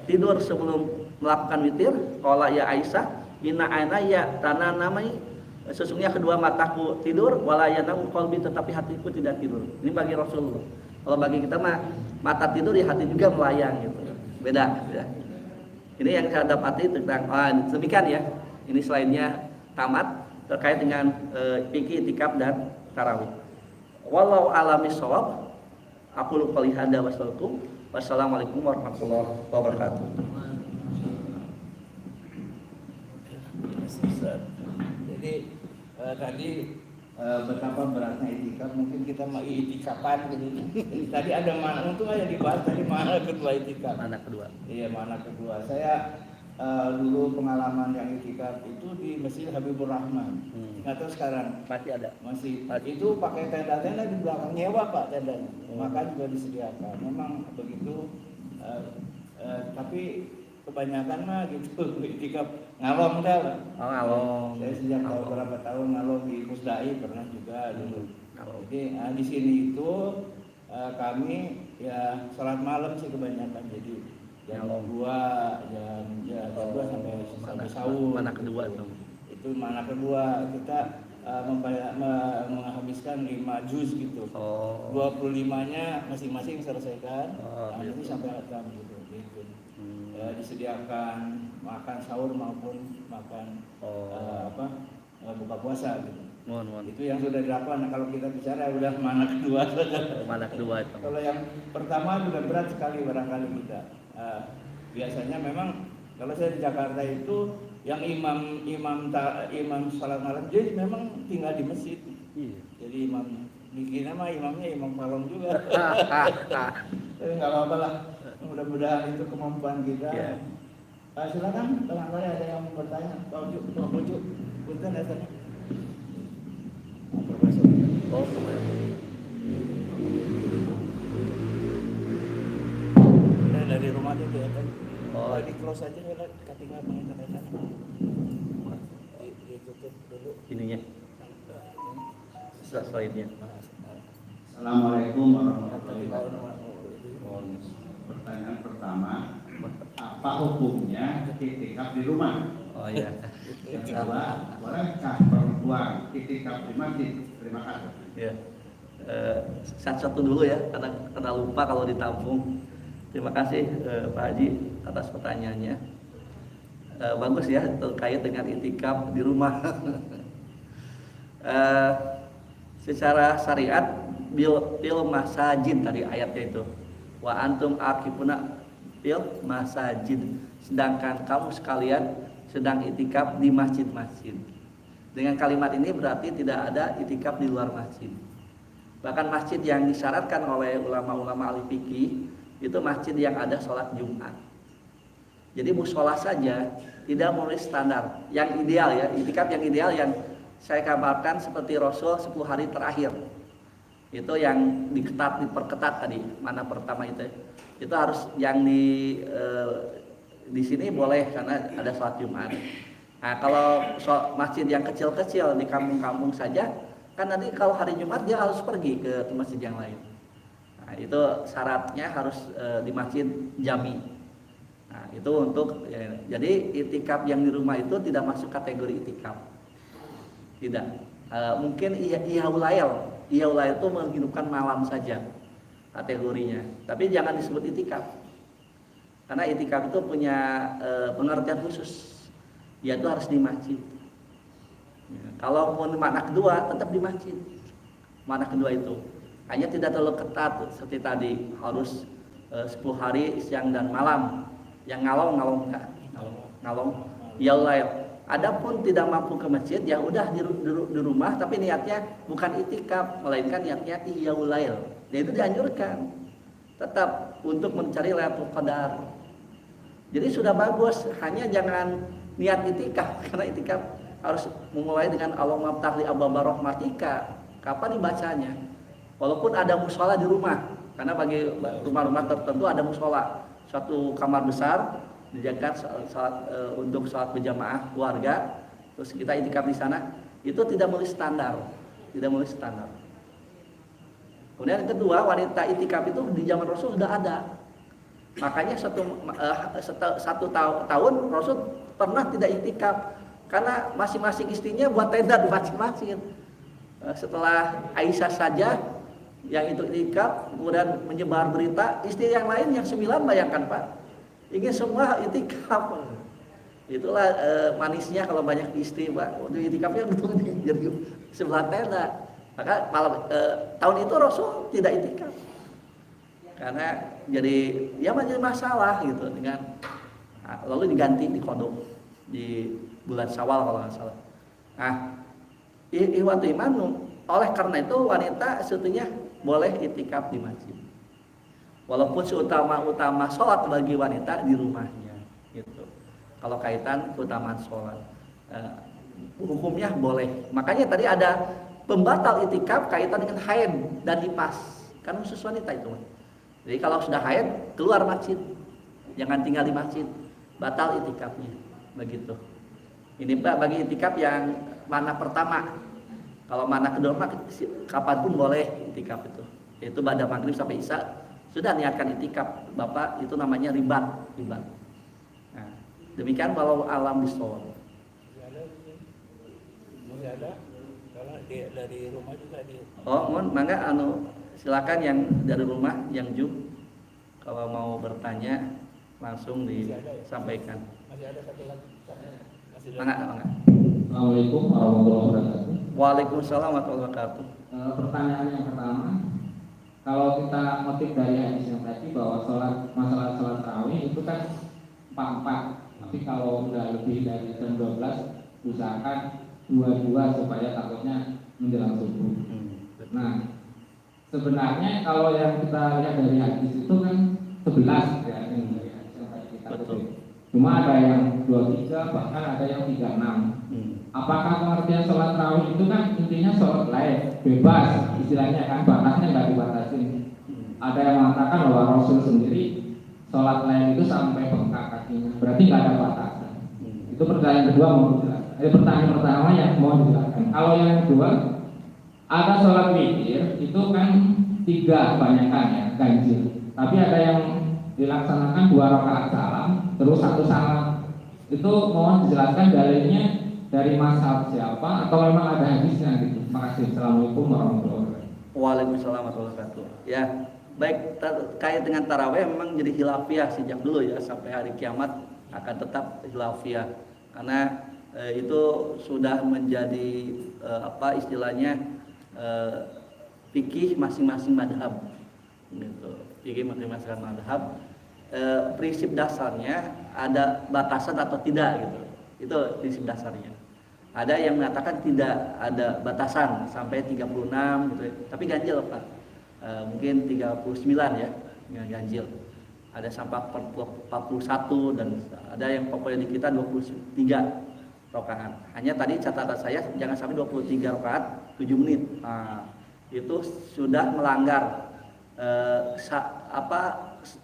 tidur sebelum melakukan witir?" Qala ya Aisyah, Inna ainaya tanah namai sesungguhnya kedua mataku tidur wala yanamu qalbi tetapi hatiku tidak tidur. Ini bagi Rasulullah. Kalau bagi kita mah mata tidur ya hati juga melayang gitu. Beda. Ini yang saya dapati tentang demikian ya. Ini selainnya tamat terkait dengan fikih itikaf dan tarawih. Wallahu a'lam bishawab. Aku lupa lihada wassalamualaikum. Wassalamualaikum warahmatullahi wabarakatuh. Jadi tadi betapa beratnya itikaf, mungkin kita mau itikapan gitu. Tadi ada mana, untung aja dibahas tadi mana kedua itikaf. Mana kedua? Iya, mana kedua. Saya dulu pengalaman yang itikaf itu di Masjid Habibur Rahman. Nggak tahu sekarang Masih ada. masih. Itu pakai tenda-tenda di belakang, nyewa Pak tendanya. Makan juga disediakan. Memang begitu. Tapi kebanyakan mah gitu itikaf ngalong dah Pak. Oh, ngalong. Saya sejak tahun berapa tahun ngalong di Pusdai pernah juga dulu. Ngalong. Jadi di sini itu kami ya sholat malam sih kebanyakan, jadi jam 2 jam 2 sampai sahur. Mana kedua itu? Itu mana kedua kita menghabiskan 5 juz gitu. 25-nya masing-masing selesaikan. Nanti sampai hatam gitu. Disediakan makan sahur maupun makan buka puasa gitu. Itu yang sudah dilakukan. Nah, kalau kita bicara udah mana kedua saja. Mana kedua itu? Kalau yang pertama juga berat sekali barangkali kita. Biasanya memang kalau saya di Jakarta itu yang imam salat malam jadi memang tinggal di masjid. Jadi imamnya bikinnya mah imamnya imam palong juga. Tapi nggak apa-apa lah. Mudah-mudahan itu kemampuan kita. Silakan barangkali ada yang mau bertanya. Pak Ucu, punten ya tadi. Dari rumah itu ya kan. Di close aja ya ketika penginternetan. Ditutup dulu ininya. Slide-nya. Assalamualaikum warahmatullahi wabarakatuh. Pertanyaan pertama, apa hukumnya itikaf di rumah? Oh iya. Yang kedua, bolehkah perempuan itikaf di masjid? Terima kasih. Ya. Satu-satu dulu ya, karena lupa kalau ditampung. Terima kasih Pak Haji atas pertanyaannya. Bagus ya terkait dengan itikaf di rumah. Secara syariat bil masajid tadi ayatnya itu. Wa antum akifuna bil masajid. Sedangkan kamu sekalian sedang itikaf di masjid-masjid. Dengan kalimat ini berarti tidak ada itikaf di luar masjid. Bahkan masjid yang disyaratkan oleh ulama-ulama ahli fikih itu masjid yang ada sholat Jumat. Jadi musola saja tidak memenuhi standar. Yang ideal ya, itikaf yang ideal yang saya kabarkan seperti Rasul 10 hari terakhir. Itu yang diperketat tadi. Mana pertama itu? Itu harus yang di sini boleh karena ada sholat Jumat. Nah, kalau masjid yang kecil-kecil di kampung-kampung saja, kan nanti kalau hari Jumat dia harus pergi ke masjid yang lain. Nah, itu syaratnya harus di masjid jami. Nah, itu untuk jadi itikaf yang di rumah itu tidak masuk kategori itikaf. Tidak. Mungkin iyaulail itu menghidupkan malam saja kategorinya. Tapi jangan disebut itikaf. Karena itikaf itu punya pengertian khusus, yaitu harus di masjid. Ya, kalau mau makna kedua tetap di masjid. Makna kedua itu hanya tidak terlalu ketat seperti tadi harus 10 hari siang dan malam. Yang ngalong enggak? Ngalong. Yaulail. Adapun tidak mampu ke masjid ya udah di rumah tapi niatnya bukan itikaf melainkan niatnya iyaulail. Dan itu dianjurkan tetap untuk mencari Lailatul Qadar. Jadi sudah bagus, hanya jangan niat itikaf karena itikaf harus memulai dengan Allahumma ftahli abwaaba rahmatika. Kapan dibacanya? Walaupun ada musola di rumah, karena bagi rumah-rumah tertentu ada musola, suatu kamar besar dijadikan untuk sholat berjamaah keluarga, terus kita itikaf di sana, itu tidak memenuhi standar, Kemudian yang kedua, wanita itikaf itu di zaman Rasul sudah ada. Makanya satu tahun Rasul pernah tidak itikaf, karena masing-masing istrinya buat tenda di masing-masing. Setelah Aisyah saja yang itu itikaf, kemudian menyebar berita, istri yang lain yang 9, bayangkan Pak, ingin semua itikaf. Itulah manisnya kalau banyak istri Pak. Waktu itikafnya betul jadi sebelah tenda. Maka malam tahun itu Rasul tidak itikaf karena jadi ya menjadi masalah gitu dengan lalu diganti di qada di bulan Syawal kalau nggak salah. Nah, ikhwatu iman, oleh karena itu wanita sebetulnya boleh itikaf di masjid. Walaupun seutama-utama sholat bagi wanita di rumahnya gitu. Kalau kaitan keutamaan sholat hukumnya boleh. Makanya tadi ada pembatal itikaf kaitan dengan haid dan nifas. Kan khusus wanita itu. Jadi kalau sudah haid keluar masjid. Jangan tinggal di masjid. Batal itikafnya. Begitu. Ini Pak bagi itikaf yang mana pertama. Kalau mana kedua kapanpun boleh itikaf itu. Yaitu pada maghrib sampai isya sudah niatkan itikaf. Bapak itu namanya ribat. Nah, demikian walau alam bisawab. Ada kalau dari rumah juga di. Oh, mohon mangga silakan yang dari rumah yang kalau mau bertanya langsung disampaikan. Masih ada satu lagi. Mangga. Assalamualaikum warahmatullahi wabarakatuh. Waalaikumsalam warahmatullahi wabarakatuh. Pertanyaan yang pertama, kalau kita motif dari hadis yang tadi bahwa masalah sholat tarawih itu kan 4-4, tapi kalau udah lebih dari jam 12 usahakan 2-2 supaya takutnya menjelang subuh. Nah, sebenarnya kalau yang kita lihat dari hadis itu kan 11 ya, yang dari hadis yang tadi kita kutip. Cuma ada yang 23, bahkan ada yang 36. Apakah pengertian sholat tarawih itu kan intinya sholat lain, bebas istilahnya kan, batasnya nggak dibatasin. Ada yang mengatakan bahwa Rasul sendiri sholat lain itu sampai bengkak kakinya, berarti nggak ada batasan. Itu pertanyaan kedua mau dijelaskan. Pertanyaan pertama yang mau dijelaskan. Kalau yang kedua, ada sholat witir itu kan 3 kebanyakan ya, ganjil. Tapi ada yang dilaksanakan 2 rakaat salam, terus 1 salam. Itu mohon dijelaskan dalilnya dari mazhab siapa atau memang ada hadisnya gitu. Terima kasih. Assalamualaikum warahmatullahi wabarakatuh. Waalaikumsalam warahmatullahi wabarakatuh. Ya, baik, terkait dengan tarawih memang jadi khilafiyah sejak dulu ya, sampai hari kiamat akan tetap khilafiyah. Karena itu sudah menjadi istilahnya fikih masing-masing madhab gitu. Fikih masing-masing madhab prinsip dasarnya ada batasan atau tidak gitu. Itu prinsip dasarnya. Ada yang mengatakan tidak ada batasan sampai 36 gitu. Tapi ganjil Pak. Mungkin 39 ya, ganjil. Ada sampai 41 dan ada yang pokoknya di kita 23 rakaat. Hanya tadi catatan saya jangan sampai 23 rakaat 7 menit. Nah, itu sudah melanggar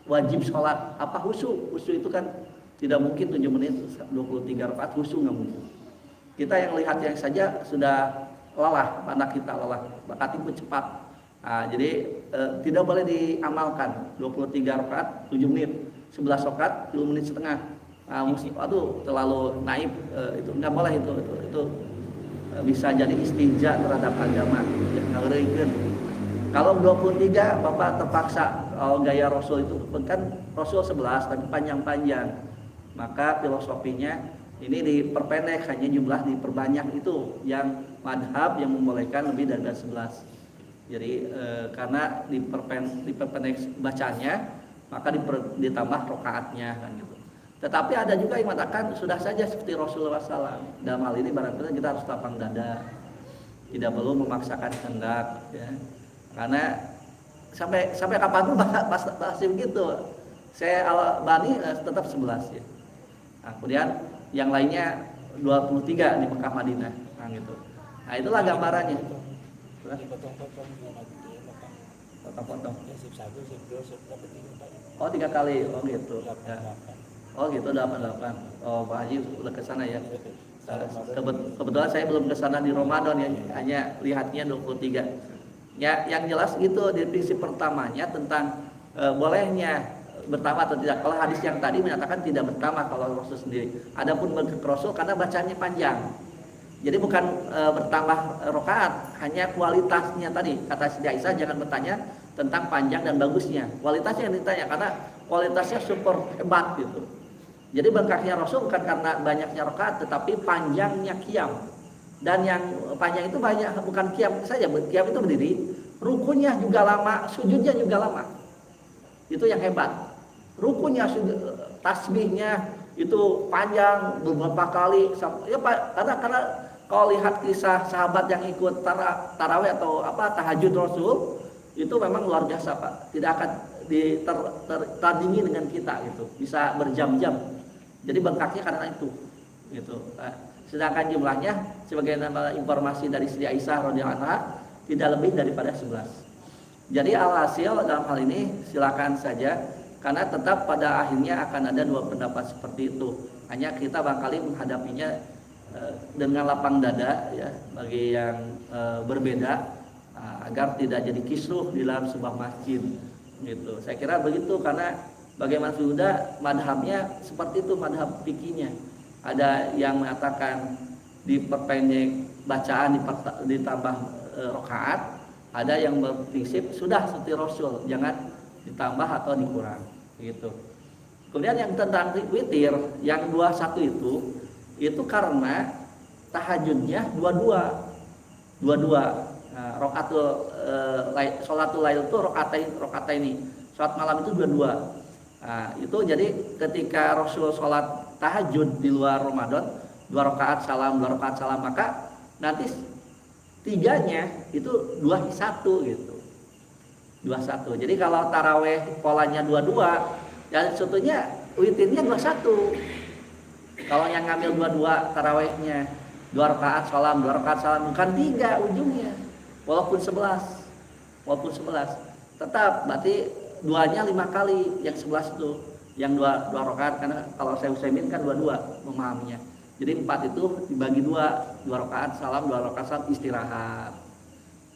wajib sholat. Khusyuk itu kan tidak mungkin 7 menit 23 rakaat khusyuk nggak mungkin. Kita yang lihat yang saja sudah lelah, anak kita lelah, bakat pun cepat. Nah, jadi tidak boleh diamalkan 23 rakaat 7 menit, 11 rakaat 2 menit setengah. Terlalu naif, itu nggak boleh itu bisa jadi istihza terhadap agama. Ya, ngerikan. Kalau 23 Bapak terpaksa gaya Rasul itu kan Rasul 11 tapi panjang-panjang. Maka filosofinya ini diperpendek, hanya jumlah diperbanyak itu yang madhab yang membolehkan lebih dari 11. Jadi karena diperpendek bacanya maka ditambah rokaatnya kan gitu. Tetapi ada juga yang mengatakan sudah saja seperti Rasulullah SAW. Dalam hal ini barangkali kita harus lapang dada, tidak perlu memaksakan kehendak, ya. Karena sampai kapanpun pasti begitu. Saya Al-Bani tetap 11 ya. Nah, kemudian yang lainnya 23 di Mekah Madinah, nah gitu. Nah itulah gambarannya. Potong-potong. Oh 3 kali, oh gitu. Ya. Oh gitu 88. Oh Pak Haji udah ke sana ya. Kebetulan saya belum ke sana di Ramadan ya, hanya lihatnya 23. Ya yang jelas gitu di prinsip pertamanya tentang bolehnya bertambah atau tidak. Kalau hadis yang tadi menyatakan tidak bertambah kalau Rasul sendiri. Adapun bagi Rasul karena bacanya panjang. Jadi bukan bertambah rakaat, hanya kualitasnya tadi. Kata Siti Aisyah jangan bertanya tentang panjang dan bagusnya. Kualitasnya yang ditanya karena kualitasnya super hebat gitu. Jadi bengkaknya Rasul bukan karena banyaknya rakaat tetapi panjangnya qiyam. Dan yang panjang itu banyak bukan qiyam saja, qiyam itu berdiri, rukunya juga lama, sujudnya juga lama. Itu yang hebat. Rukunya, tasbihnya itu panjang beberapa kali. Ya karena kalau lihat kisah sahabat yang ikut tarawih atau tahajud Rasul itu memang luar biasa Pak. Tidak akan tertandingi dengan kita gitu. Bisa berjam-jam. Jadi bengkaknya karena itu. Gitu. Sedangkan jumlahnya sebagai informasi dari Siti Aisyah radhiyallahu anha tidak lebih daripada 11. Jadi alhasil dalam hal ini silakan saja karena tetap pada akhirnya akan ada dua pendapat seperti itu. Hanya kita barangkali menghadapinya dengan lapang dada ya bagi yang berbeda agar tidak jadi kisruh di dalam sebuah masjid gitu. Saya kira begitu karena bagaimana sudah madhabnya seperti itu madhab fikihnya. Ada yang mengatakan diperpendek bacaan ditambah rakaat, ada yang berprinsip sudah seperti Rasul jangan ditambah atau dikurang gitu. Kemudian yang tentang witir yang 21 itu karena tahajudnya dua-dua. Rokaatul sholatul lail itu rokaat ini. Sholat malam itu dua-dua. Nah, itu jadi ketika Rasul sholat tahajud di luar Ramadan 2 rakaat salam, maka nanti tiganya itu 2-1 gitu. 2-1. Jadi kalau taraweh polanya 22, ya sebetulnya witirnya 21. Kalau yang ngambil 22 tarawehnya 2 rakaat salam, bukan 3 ujungnya. Walaupun 11. Tetap berarti duanya 5 kali, yang 11 itu yang 2 rakaat karena kalau saya Utsaimin kan 22 memahaminya. Jadi 4 itu dibagi 2 rakaat salam, 2 rakaat salam istirahat.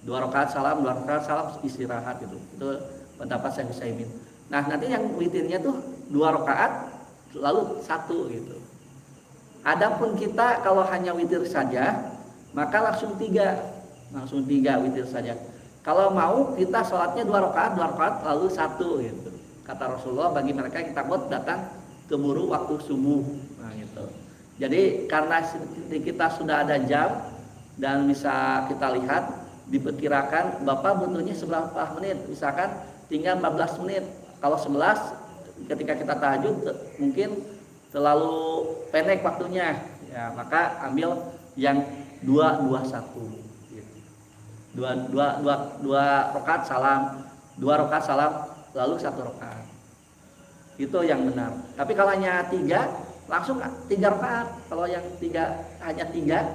2 rakaat salam, 2 rakaat salam istirahat gitu. Itu pendapat saya Utsaimin. Nah, nanti yang witirnya tuh 2 rakaat lalu 1 gitu. Adapun kita kalau hanya witir saja, maka langsung 3 witir saja. Kalau mau kita sholatnya 2 rakaat lalu 1 gitu. Kata Rasulullah bagi mereka yang takut datang keburu waktu subuh. Nah gitu. Jadi karena kita sudah ada jam dan bisa kita lihat diperkirakan Bapak butuhnya berapa menit, misalkan tinggal 15 menit. Kalau 11 ketika kita tahajud mungkin terlalu pendek waktunya. Ya, maka ambil yang 2-2-1 gitu. 2 rakaat salam, 2 rakaat salam lalu 1 rakaat. Itu yang benar. Tapi kalau hanya 3 langsung 3 rakaat. Kalau yang 3 hanya 3,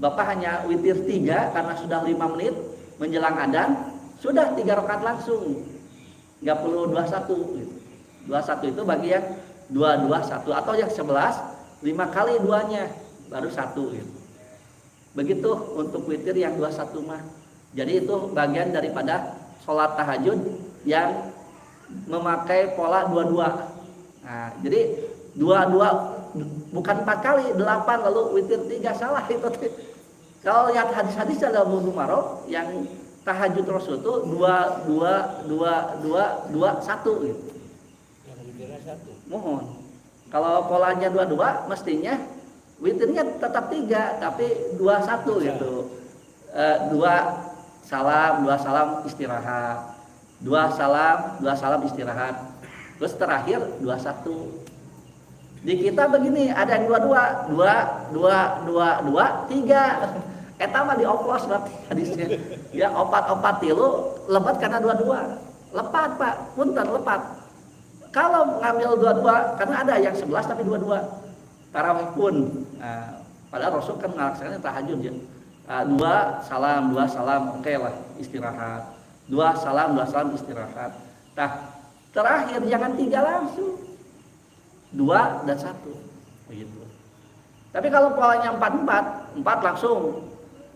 Bapak hanya witir 3 karena sudah 5 menit menjelang adzan, sudah 3 rakaat langsung. Enggak perlu 21 gitu. 21 itu bagi yang 2-2-1 atau yang 11 5 kali 2-nya baru 1 gitu. Begitu untuk witir yang 21 mah. Jadi itu bagian daripada sholat tahajud yang memakai pola 22. Nah, jadi 22 bukan 4 kali, 8 lalu witir 3 salah itu. Kalau lihat hadis-hadis dalam Bulughul Maram yang tahajud Rasul itu 2-2-2-2-1 gitu. Yang witirnya 1. Mohon. Kalau polanya 22 mestinya witirnya tetap 3 tapi 2-1 gitu. 2 salam istirahat. 2 salam istirahat. Terus terakhir 21. Di kita begini ada yang 22, 3. Eta mah dioplos berarti hadisnya. Ya opat tilu lebat karena 22. Lepat Pak, punten lepat. Kalau ngambil 22 karena ada yang 11 tapi 22. Tarawih pun. Nah, padahal Rasul kan melaksanakan tahajud ya. 2 salam, oke lah istirahat. 2 salam istirahat. Nah, terakhir jangan 3 langsung. 2 dan 1. Begitu. Tapi kalau polanya 4 langsung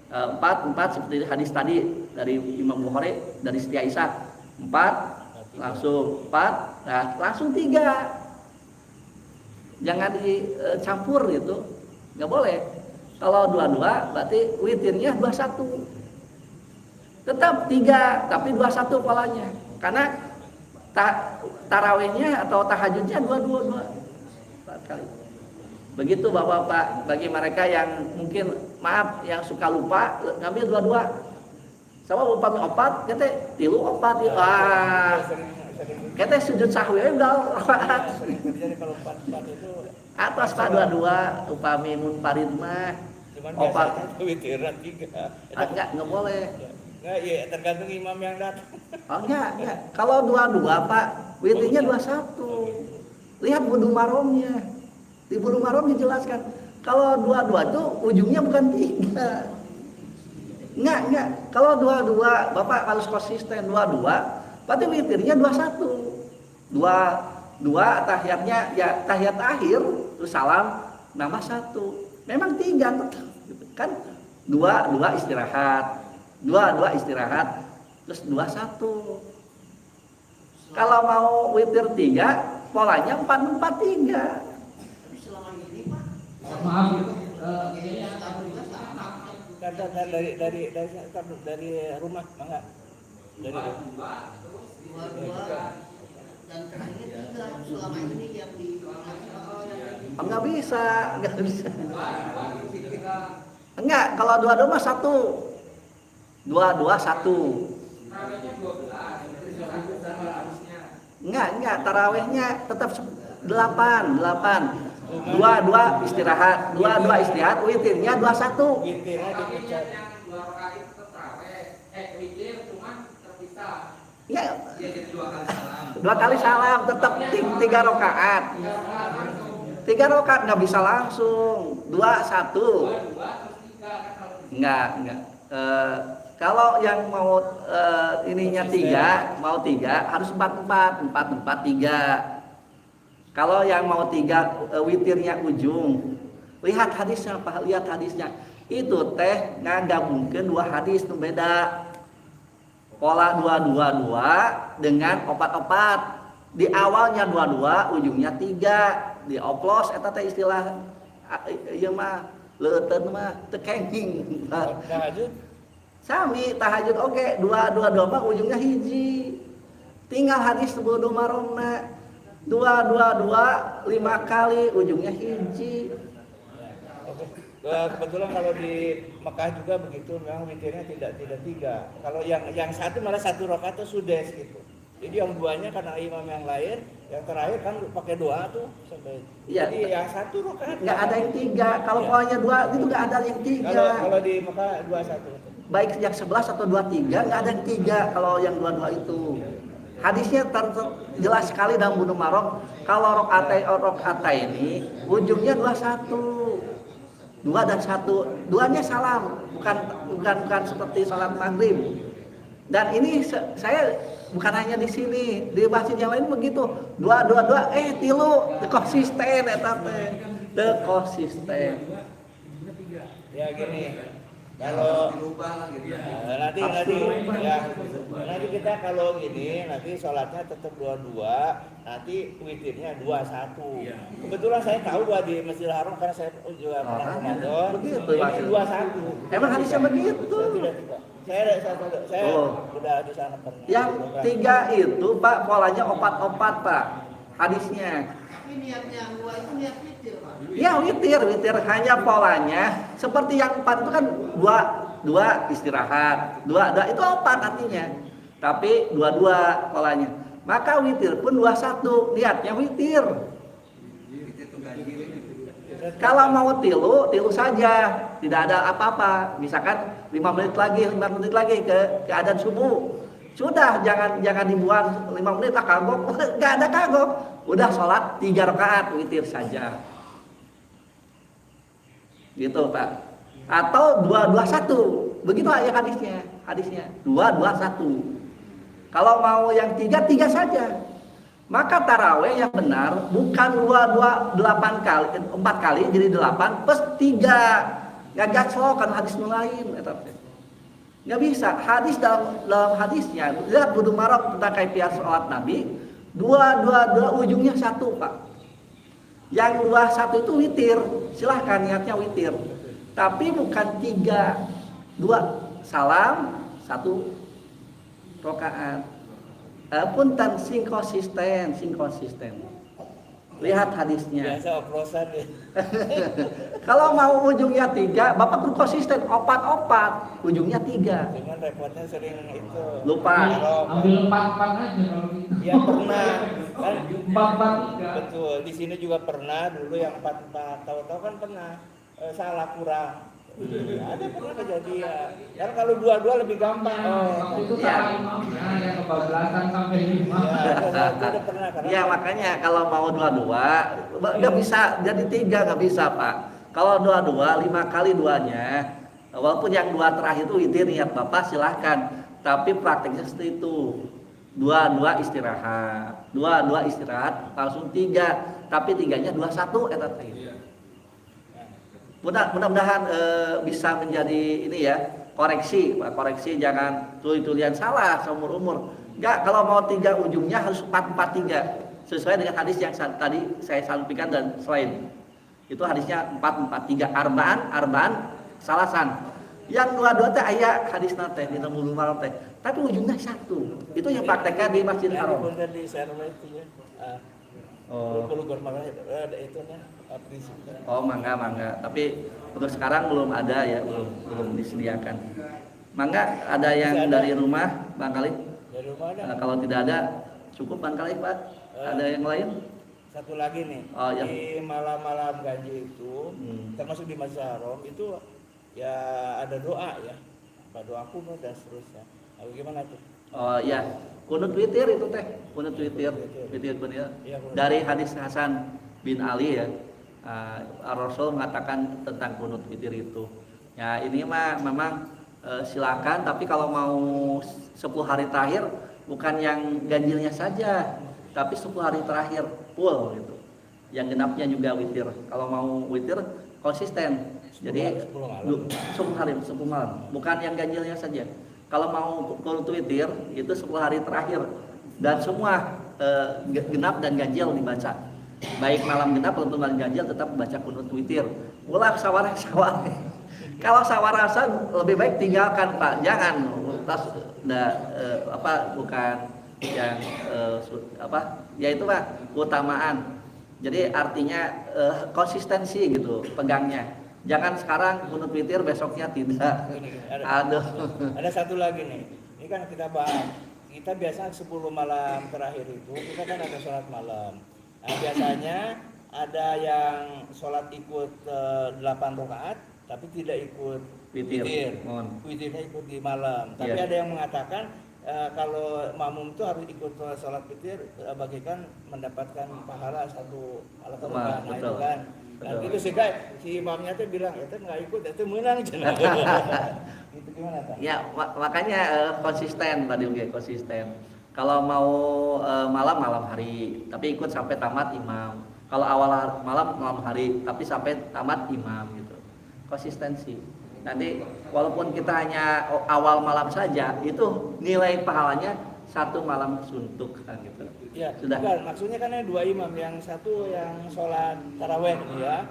4 seperti hadis tadi dari Imam Bukhari dari Siti Aisyah. 4 langsung 4, nah langsung 3. Jangan dicampur gitu, nggak boleh. Kalau 22 berarti witirnya 21. Tetap 3 tapi 21 polanya. Karena tarawihnya atau tahajudnya 22 kali. Begitu Bapak-bapak, bagi mereka yang mungkin maaf yang suka lupa ngambil 22. Sama upami 4, kita tilu 4 ya. Kita sujud sahwi udah sering terjadi kalau 4 itu atas Pak 22 upami munfarid mah cuman opat biasanya witiran 3. enggak boleh. Nah, iya tergantung imam yang datang. Oh enggak. Kalau 22 Pak, witirnya 21. Lihat wudu maromnya. Di wudu marom dijelaskan. Kalau 22 itu ujungnya bukan 3. Enggak. Kalau 22 Bapak harus konsisten 22, berarti witirnya 21. 22 tahiyatnya ya tahiyat akhir terus salam nambah 1. Memang 3 kan 2 istirahat. 2 istirahat terus 21. Kalau mau witir 3 polanya 4-4-3. Maaf itu dari rumah enggak dari dan terakhirnya 3 selama ini yang di Enggak bisa. Enggak, kalau 22 mah 1. 22 1. Enggak, tarawihnya tetap 8. 22 istirahat, 22 istirahat, witirnya 21. witirnya dipecah. Ya, 2 kali salam tetap 3 rakaat. 3 rakaat nggak bisa langsung 2-1. Enggak. Kalau yang mau ininya 3, mau 3 harus 4-4, 3. Kalau yang mau 3 witirnya ujung, lihat hadisnya, Pak, lihat hadisnya. Itu teh ngagabungkeun 2 hadis nu beda. Pola 2-2-2 dengan 4-4. Di awalnya 22, ujungnya 3. Dioplos eta teh istilah ieu mah leuteun mah teu kenging. Tahajud Sami tahajud oke, 2-2-2 mah ujungnya hiji. Tinggal hadis sebelum maromna. 2-2-2 5 kali ujungnya hiji. kebetulan kalau di Mekah juga begitu, memang witirnya tidak 3. Kalau yang satu malah 1 rakaat itu sudah gitu. Jadi yang 2-nya karena imam yang lain, yang terakhir kan pakai doa tuh sampai. Iya. Jadi yang 1 rakaat Nggak ada yang 3. Kalau Iya. polanya 2 itu nggak ada yang 3. Kalau di Mekah 21. Baik yang 11 atau 23 nggak ada yang 3 kalau yang 22 itu. Hadisnya jelas sekali dalam Bulughul Maram. Kalau rokaat ini ujungnya 21. 2 dan 1. 2-nya salam, bukan seperti salat maghrib. Dan ini saya bukan hanya di sini, di masjid yang lain begitu. 2-2-2 tilu, konsisten eta teh. Konsisten. Ya gini. Kalau nanti nanti kita kalau gini nanti sholatnya tetap 22, nanti witirnya 21. Kebetulan saya tahu di Masjidil Haram karena saya juga pernah Ramadan. Begitu, Ini Mas. 21. Emang hadisnya begitu. Saya udah di sana pernah. Yang 3 itu Pak polanya 4-4 Pak hadisnya. tapi niatnya yang 2 itu niat witir Pak. Ya witir hanya polanya seperti yang 4 itu kan 2 istirahat, 2 itu 4 artinya. Tapi 2 polanya. Maka witir pun 21, niatnya witir. Kalau mau tilu saja, tidak ada apa-apa. Misalkan 5 menit lagi ke adzan subuh. Sudah jangan dibuang 5 menit kagok, enggak ada kagok. Udah sholat 3 rakaat witir saja. Gitu Pak. Atau 2-2-1. Begitu ya hadisnya. 2-2-1. Kalau mau yang 3 saja. Maka taraweh yang benar bukan 2-2-8 kali, 4 kali jadi 8 plus 3. Enggak gaclok kan hadis lain eta teh. Nggak bisa. Hadis dalam hadisnya, lihat Bulughul Maram tentang kaifiat sholat Nabi, dua ujungnya satu, Pak. Yang dua satu itu witir, silahkan niatnya witir. Tapi bukan 3, 2 salam, 1 rakaat. Punten konsisten. Lihat hadisnya. Biasa oplosan ya. Kalau mau ujungnya 3, Bapak perlu konsisten, opat, ujungnya 3. Cuman repotnya sering itu. Lupa. Ambil 4-4 aja kalau gitu. Ya pernah kan 4-4-3. betul. Di sini juga pernah dulu yang 44. Tahu-tahu kan pernah salah kurang. Ada pernah kejadian. Kan kalau 2-2 lebih gampang. Waktu itu salah imamnya yang kebablasan sampai 5. Ya, itu udah pernah karena Ya makanya kalau mau 2-2 nggak bisa jadi 3, nggak bisa, Pak. Kalau 2-2 5 kali 2-nya, walaupun yang 2 terakhir itu witir niat Bapak silahkan, tapi prakteknya seperti itu. 2-2 istirahat, 2-2 istirahat langsung 3, tapi 3-nya 2-1 eta teh. Mudah-mudahan bisa menjadi ini ya, koreksi jangan tulian salah seumur umur. Enggak, kalau mau 3 ujungnya harus 4-4-3 sesuai dengan hadis yang tadi saya sampaikan dan selain itu hadisnya 4-4-3 arbaan salasan. Yang 2-2 teh aya hadis nate di Bulughul Maram teh, tapi ujungnya 1. Itu yang prakteknya di Masjidil Haram. bener di share itu ya. Bulughul Maram ada itunya prinsipnya. Oh, mangga. Tapi untuk sekarang belum ada ya, belum disediakan. Mangga, ada yang dari rumah, Bang Kali? Dari rumah ada. Kalau tidak ada, cukup Bang Kali, Pak. Ada yang lain? Satu lagi nih, Oh, ya. di malam-malam ganjil itu, termasuk di Masjidil Haram itu ya ada doa ya, doa kunut dan seterusnya. Nah, bagaimana tuh? Oh ya, kunut witir itu teh, kunut witir. Iya, kunut. Dari hadis Hasan bin Ali ya, Rasul mengatakan tentang kunut witir itu. Ya ini mah memang silakan, tapi kalau mau 10 hari terakhir bukan yang ganjilnya saja, tapi 10 hari terakhir full gitu. Yang genapnya juga witir. Kalau mau witir konsisten. Jadi 10 hari 10 malam, bukan yang ganjilnya saja. Kalau mau kunut witir itu 10 hari terakhir dan semua genap dan ganjil dibaca. Baik malam genap ataupun malam ganjil tetap baca kunut witir. Ulah sawareh. Kalau sawarasa lebih baik tinggalkan, Pak. Jangan bukan yang ya itu Pak, keutamaan. Jadi artinya konsistensi gitu pegangnya. Jangan sekarang kunut witir besoknya tidak. Ada satu lagi nih. Ini kan kita bahas. Kita biasa 10 malam terakhir itu kita kan ada sholat malam. Nah, biasanya ada yang sholat ikut 8 rakaat tapi tidak ikut witir. Witirnya ikut di malam. Tapi ada yang mengatakan kalau makmum itu harus ikut sholat witir bagikan mendapatkan pahala 1 malam rakaat. Nah, itu kan. Dan itu sehingga si imamnya tuh bilang itu nggak ikut itu menang jenah. Itu gimana Pak? Ya makanya konsisten tadi konsisten. Kalau mau malam hari, tapi ikut sampai tamat imam. Kalau awal malam hari, tapi sampai tamat imam gitu. Konsistensi. Nanti walaupun kita hanya awal malam saja, itu nilai pahalanya 1 malam suntuk kan gitu. Ya, sudah. Bukan, maksudnya kan ada 2 imam, yang satu yang sholat taraweh ya.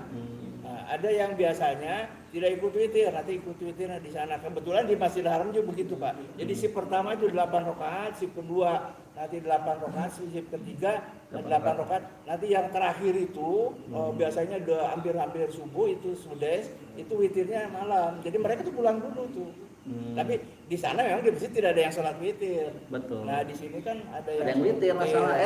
Nah, ada yang biasanya tidak ikut witir, nanti ikut witir di sana. Kebetulan di Masjidil Haram juga begitu Pak. Jadi si pertama itu 8 rakaat, si kedua nanti 8 rakaat, si ketiga 8 rakaat. Nanti yang terakhir itu biasanya udah hampir subuh itu sudes, itu witirnya malam. Jadi mereka tuh pulang dulu tuh. Tapi di sana memang di masjid tidak ada yang sholat witir. Betul. Nah di sini kan ada yang witir masalah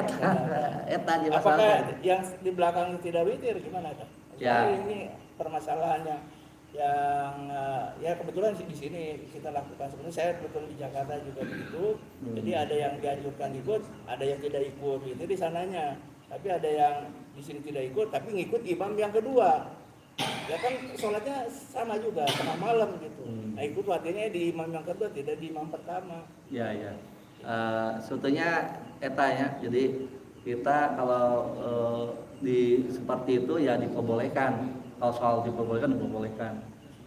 eta di masalah. Apakah yang di belakang tidak witir gimana Kak? Ya. Ini permasalahannya yang ya kebetulan di sini kita lakukan. Sebenarnya saya kebetulan di Jakarta juga begitu. Jadi ada yang dianjurkan ikut, ada yang tidak ikut. Itu di sananya. Tapi ada yang di sini tidak ikut, tapi ngikut imam yang kedua. Ya kan sholatnya sama juga tengah malam gitu. Nah ikut artinya di imam yang kedua, tidak di imam pertama. Ya. Sebetulnya eta ya. Jadi kita kalau seperti itu ya diperbolehkan. Kalau soal diperbolehkan.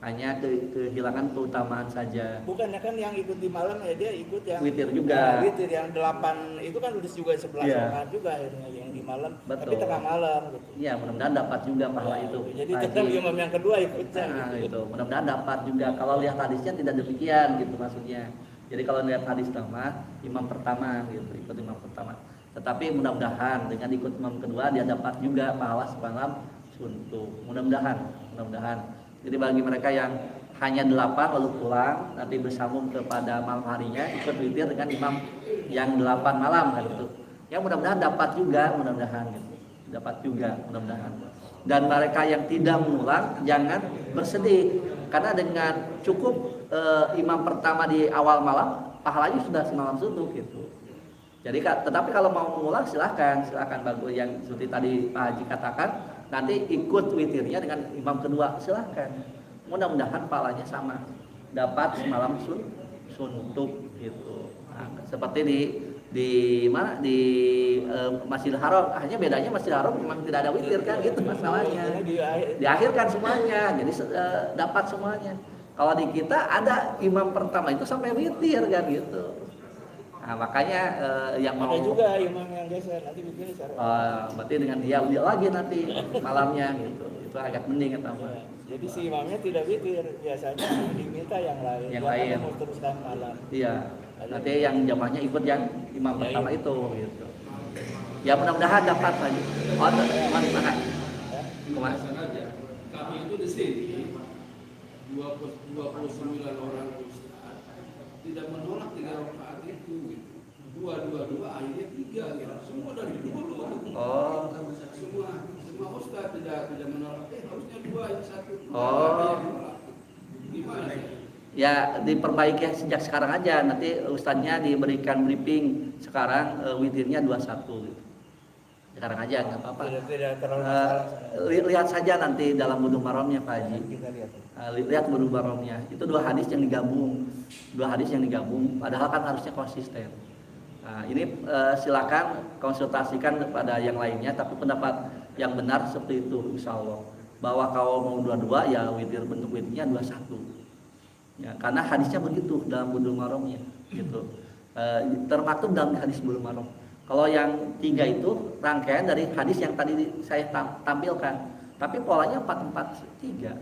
hanya kehilangan keutamaan saja. Bukannya kan yang ikut di malam ya dia ikut yang Witir juga. Witir yang 8 itu kan udah juga 11 Iya. rakaat juga akhirnya yang di malam. Betul. Tapi tengah malam gitu. Iya, mudah-mudahan dapat juga pahala itu. Jadi Pak tetap Haji. imam yang kedua ikutnya Nah, gitu. itu mudah-mudahan dapat juga. Kalau lihat hadisnya tidak demikian gitu maksudnya. Jadi kalau lihat hadis nama imam pertama gitu, ikut imam pertama. Tetapi mudah-mudahan dengan ikut imam kedua dia dapat juga pahala semalam suntuk. Mudah-mudahan. Jadi bagi mereka yang hanya 8 lalu pulang nanti bersambung kepada malam harinya ikut witir dengan imam yang 8 malam kan gitu. Ya mudah-mudahan dapat juga, mudah-mudahan gitu. Dapat juga, mudah-mudahan. Dan mereka yang tidak mengulang jangan bersedih karena dengan cukup imam pertama di awal malam pahalanya sudah semalam suntuk gitu. Jadi tetapi kalau mau mengulang silahkan bagus yang seperti tadi Pak Haji katakan nanti ikut witirnya dengan imam kedua silahkan. Mudah-mudahan pahalanya sama dapat semalam suntuk gitu. Nah, seperti di mana di Masjidil Haram hanya bedanya Masjidil Haram memang tidak ada witir kan gitu masalahnya diakhirkan semuanya jadi dapat semuanya. Kalau di kita ada imam pertama itu sampai witir kan gitu. Nah, makanya yang mau Ada juga imam yang geser nanti begini berarti dengan dia lagi nanti malamnya gitu. Itu agak mending atau apa. Jadi si imamnya tidak witir, biasanya diminta yang lain. Yang Jangan lain. mau teruskan malam. Iya. Nanti yang jamaahnya ikut yang imam pertama itu gitu. Ya mudah-mudahan dapat lagi. Oh, mudah-mudahan. Kumaha? aja. Kami itu di sini 29 orang ustaz tidak menolak 3 rakaat itu. Gitu. 2 akhirnya 3 gitu. Semua dari dulu. Oh. Semua ustaz tidak menolak. Harusnya 2 yang 1. Oh. Gimana sih? Ya diperbaiki sejak sekarang aja. Nanti ustadznya diberikan briefing sekarang witirnya 21 gitu. Sekarang aja nggak apa-apa. Tidak terlalu masalah. Lihat saja nanti dalam Bulughul Maramnya Pak Haji. Kita lihat. Lihat Bulughul Maramnya. Itu 2 hadis yang digabung. 2 hadis yang digabung. Padahal kan harusnya konsisten. Nah, ini silakan konsultasikan kepada yang lainnya. Tapi pendapat yang benar seperti itu, insya Allah. Bahwa kalau mau 22 ya witir bentuk witirnya 21. Ya, karena hadisnya begitu dalam Bulughul Maramnya. Gitu. Termaktub dalam hadis Bulughul Maram. Kalau yang 3 itu rangkaian dari hadis yang tadi saya tampilkan, tapi polanya 4-4-3,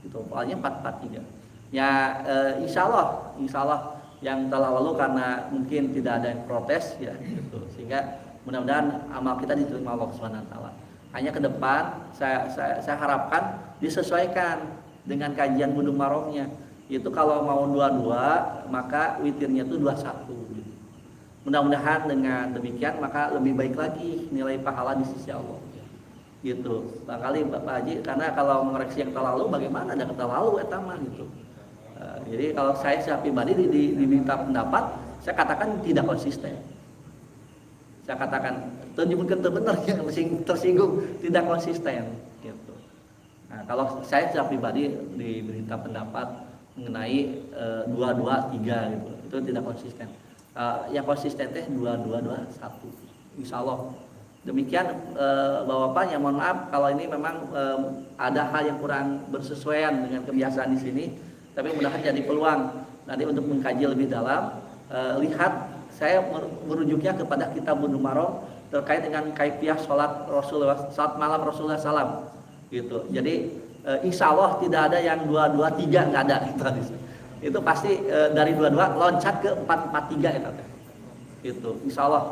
gitu. Polanya 4-4-3. Ya, insya Allah yang telah lalu karena mungkin tidak ada yang protes, ya, gitu. Sehingga mudah-mudahan amal kita diterima Allah Subhanahu Wa Taala. Hanya ke depan saya harapkan disesuaikan dengan kajian Bulughul Maramnya. Itu kalau mau 22 maka witirnya itu 21. Mudah-mudahan dengan demikian maka lebih baik lagi nilai pahala di sisi Allah. Gitu. Barangkali Bapak Haji karena kalau mengoreksi yang terlalu bagaimana ada terlalu etama gitu. Jadi kalau saya pribadi diminta pendapat, saya katakan tidak konsisten. Saya katakan tunjukkan benar yang tersinggung tidak konsisten gitu. Nah, kalau saya secara pribadi diminta pendapat mengenai 2-2-3 gitu. Itu tidak konsisten. Yang konsisten teh 2-2-2-1 insya Allah. Demikian Bapak-Bapak, yang mohon maaf kalau ini memang ada hal yang kurang bersesuaian dengan kebiasaan di sini, tapi mudah-mudahan jadi peluang nanti untuk mengkaji lebih dalam. Lihat saya merujuknya kepada kitab Bulughul Maram terkait dengan kaifiah salat malam Rasulullah SAW gitu. Jadi insya Allah tidak ada yang 2-2-3, nggak ada itu. Itu pasti dari 22 loncat ke 4-4-3 itu. Insya Allah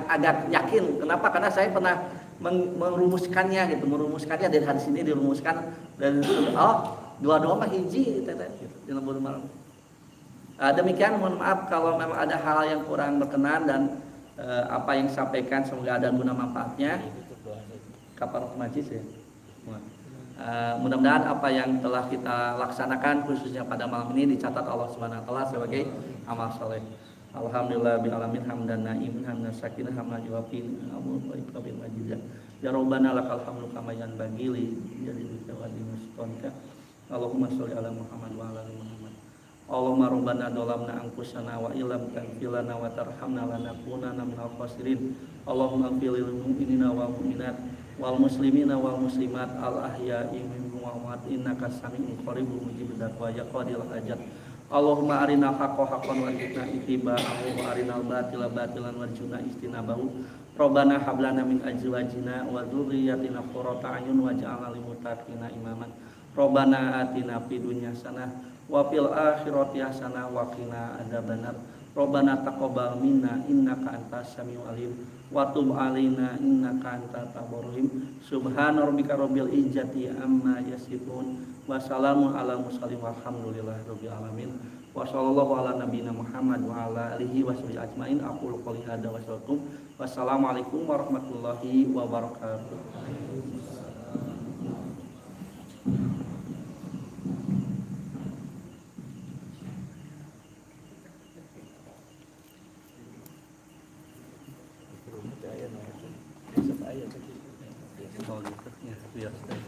agak yakin. Kenapa? Karena saya pernah merumuskannya gitu, dari hadis ini dirumuskan dan 22 mah hiji gitu, dalam Bulughul Maram. Demikian, mohon maaf kalau memang ada hal yang kurang berkenan dan apa yang disampaikan semoga ada guna manfaatnya. Kapan majlis ya? Mudah-mudahan apa yang telah kita laksanakan khususnya pada malam ini dicatat Allah Subhanahu wa taala sebagai amal saleh. Alhamdulillah bil alamin hamdan naimin hamdan syakirin hamdan jawabin qabil majid. Ya Rabbana lakal hamdu kama yanbaghi li jalilika wa limustonka. Allahumma sholli ala Muhammad wa ala ali Muhammad. Allahumma rabbana dhalamna anfusana wa illam taghfir lana wa tarhamna lanakunanna minal khasirin. Allahumma ighfir lil mu'minina wal mu'minat wal muslimina wal muslimat al ahya'i minhum wa amwat innaka sami'un qaribun mujibud da'wa ya qadil hajat. Allahumma arinal haqqa haqqan warzuqna ittiba'ahu wa arinal batila batilan warzuqna ijtinabahu. Rabbana hab lana min azwajina wa dzurriyyatina qurrata a'yun waj'alna lil muttaqina imaman. Rabbana atina fid dunya hasanah wa fil akhirati hasanah wa qina adzabannar. Rabbana taqabbal minna innaka antas samiul alim wa tub alaina innaka antat tawwabur rahim. Subhana rabbika rabbil izzati amma yasifun wa salamun alal mursalin walhamdulillahi rabbil alamin. Wa sallallahu ala nabiyyina Muhammad wa ala alihi washabihi ajmain. Aqulu qouli hadza wa astagfirullah. Wassalamualaikum warahmatullahi wabarakatuh. Oh gitu ya, biasa.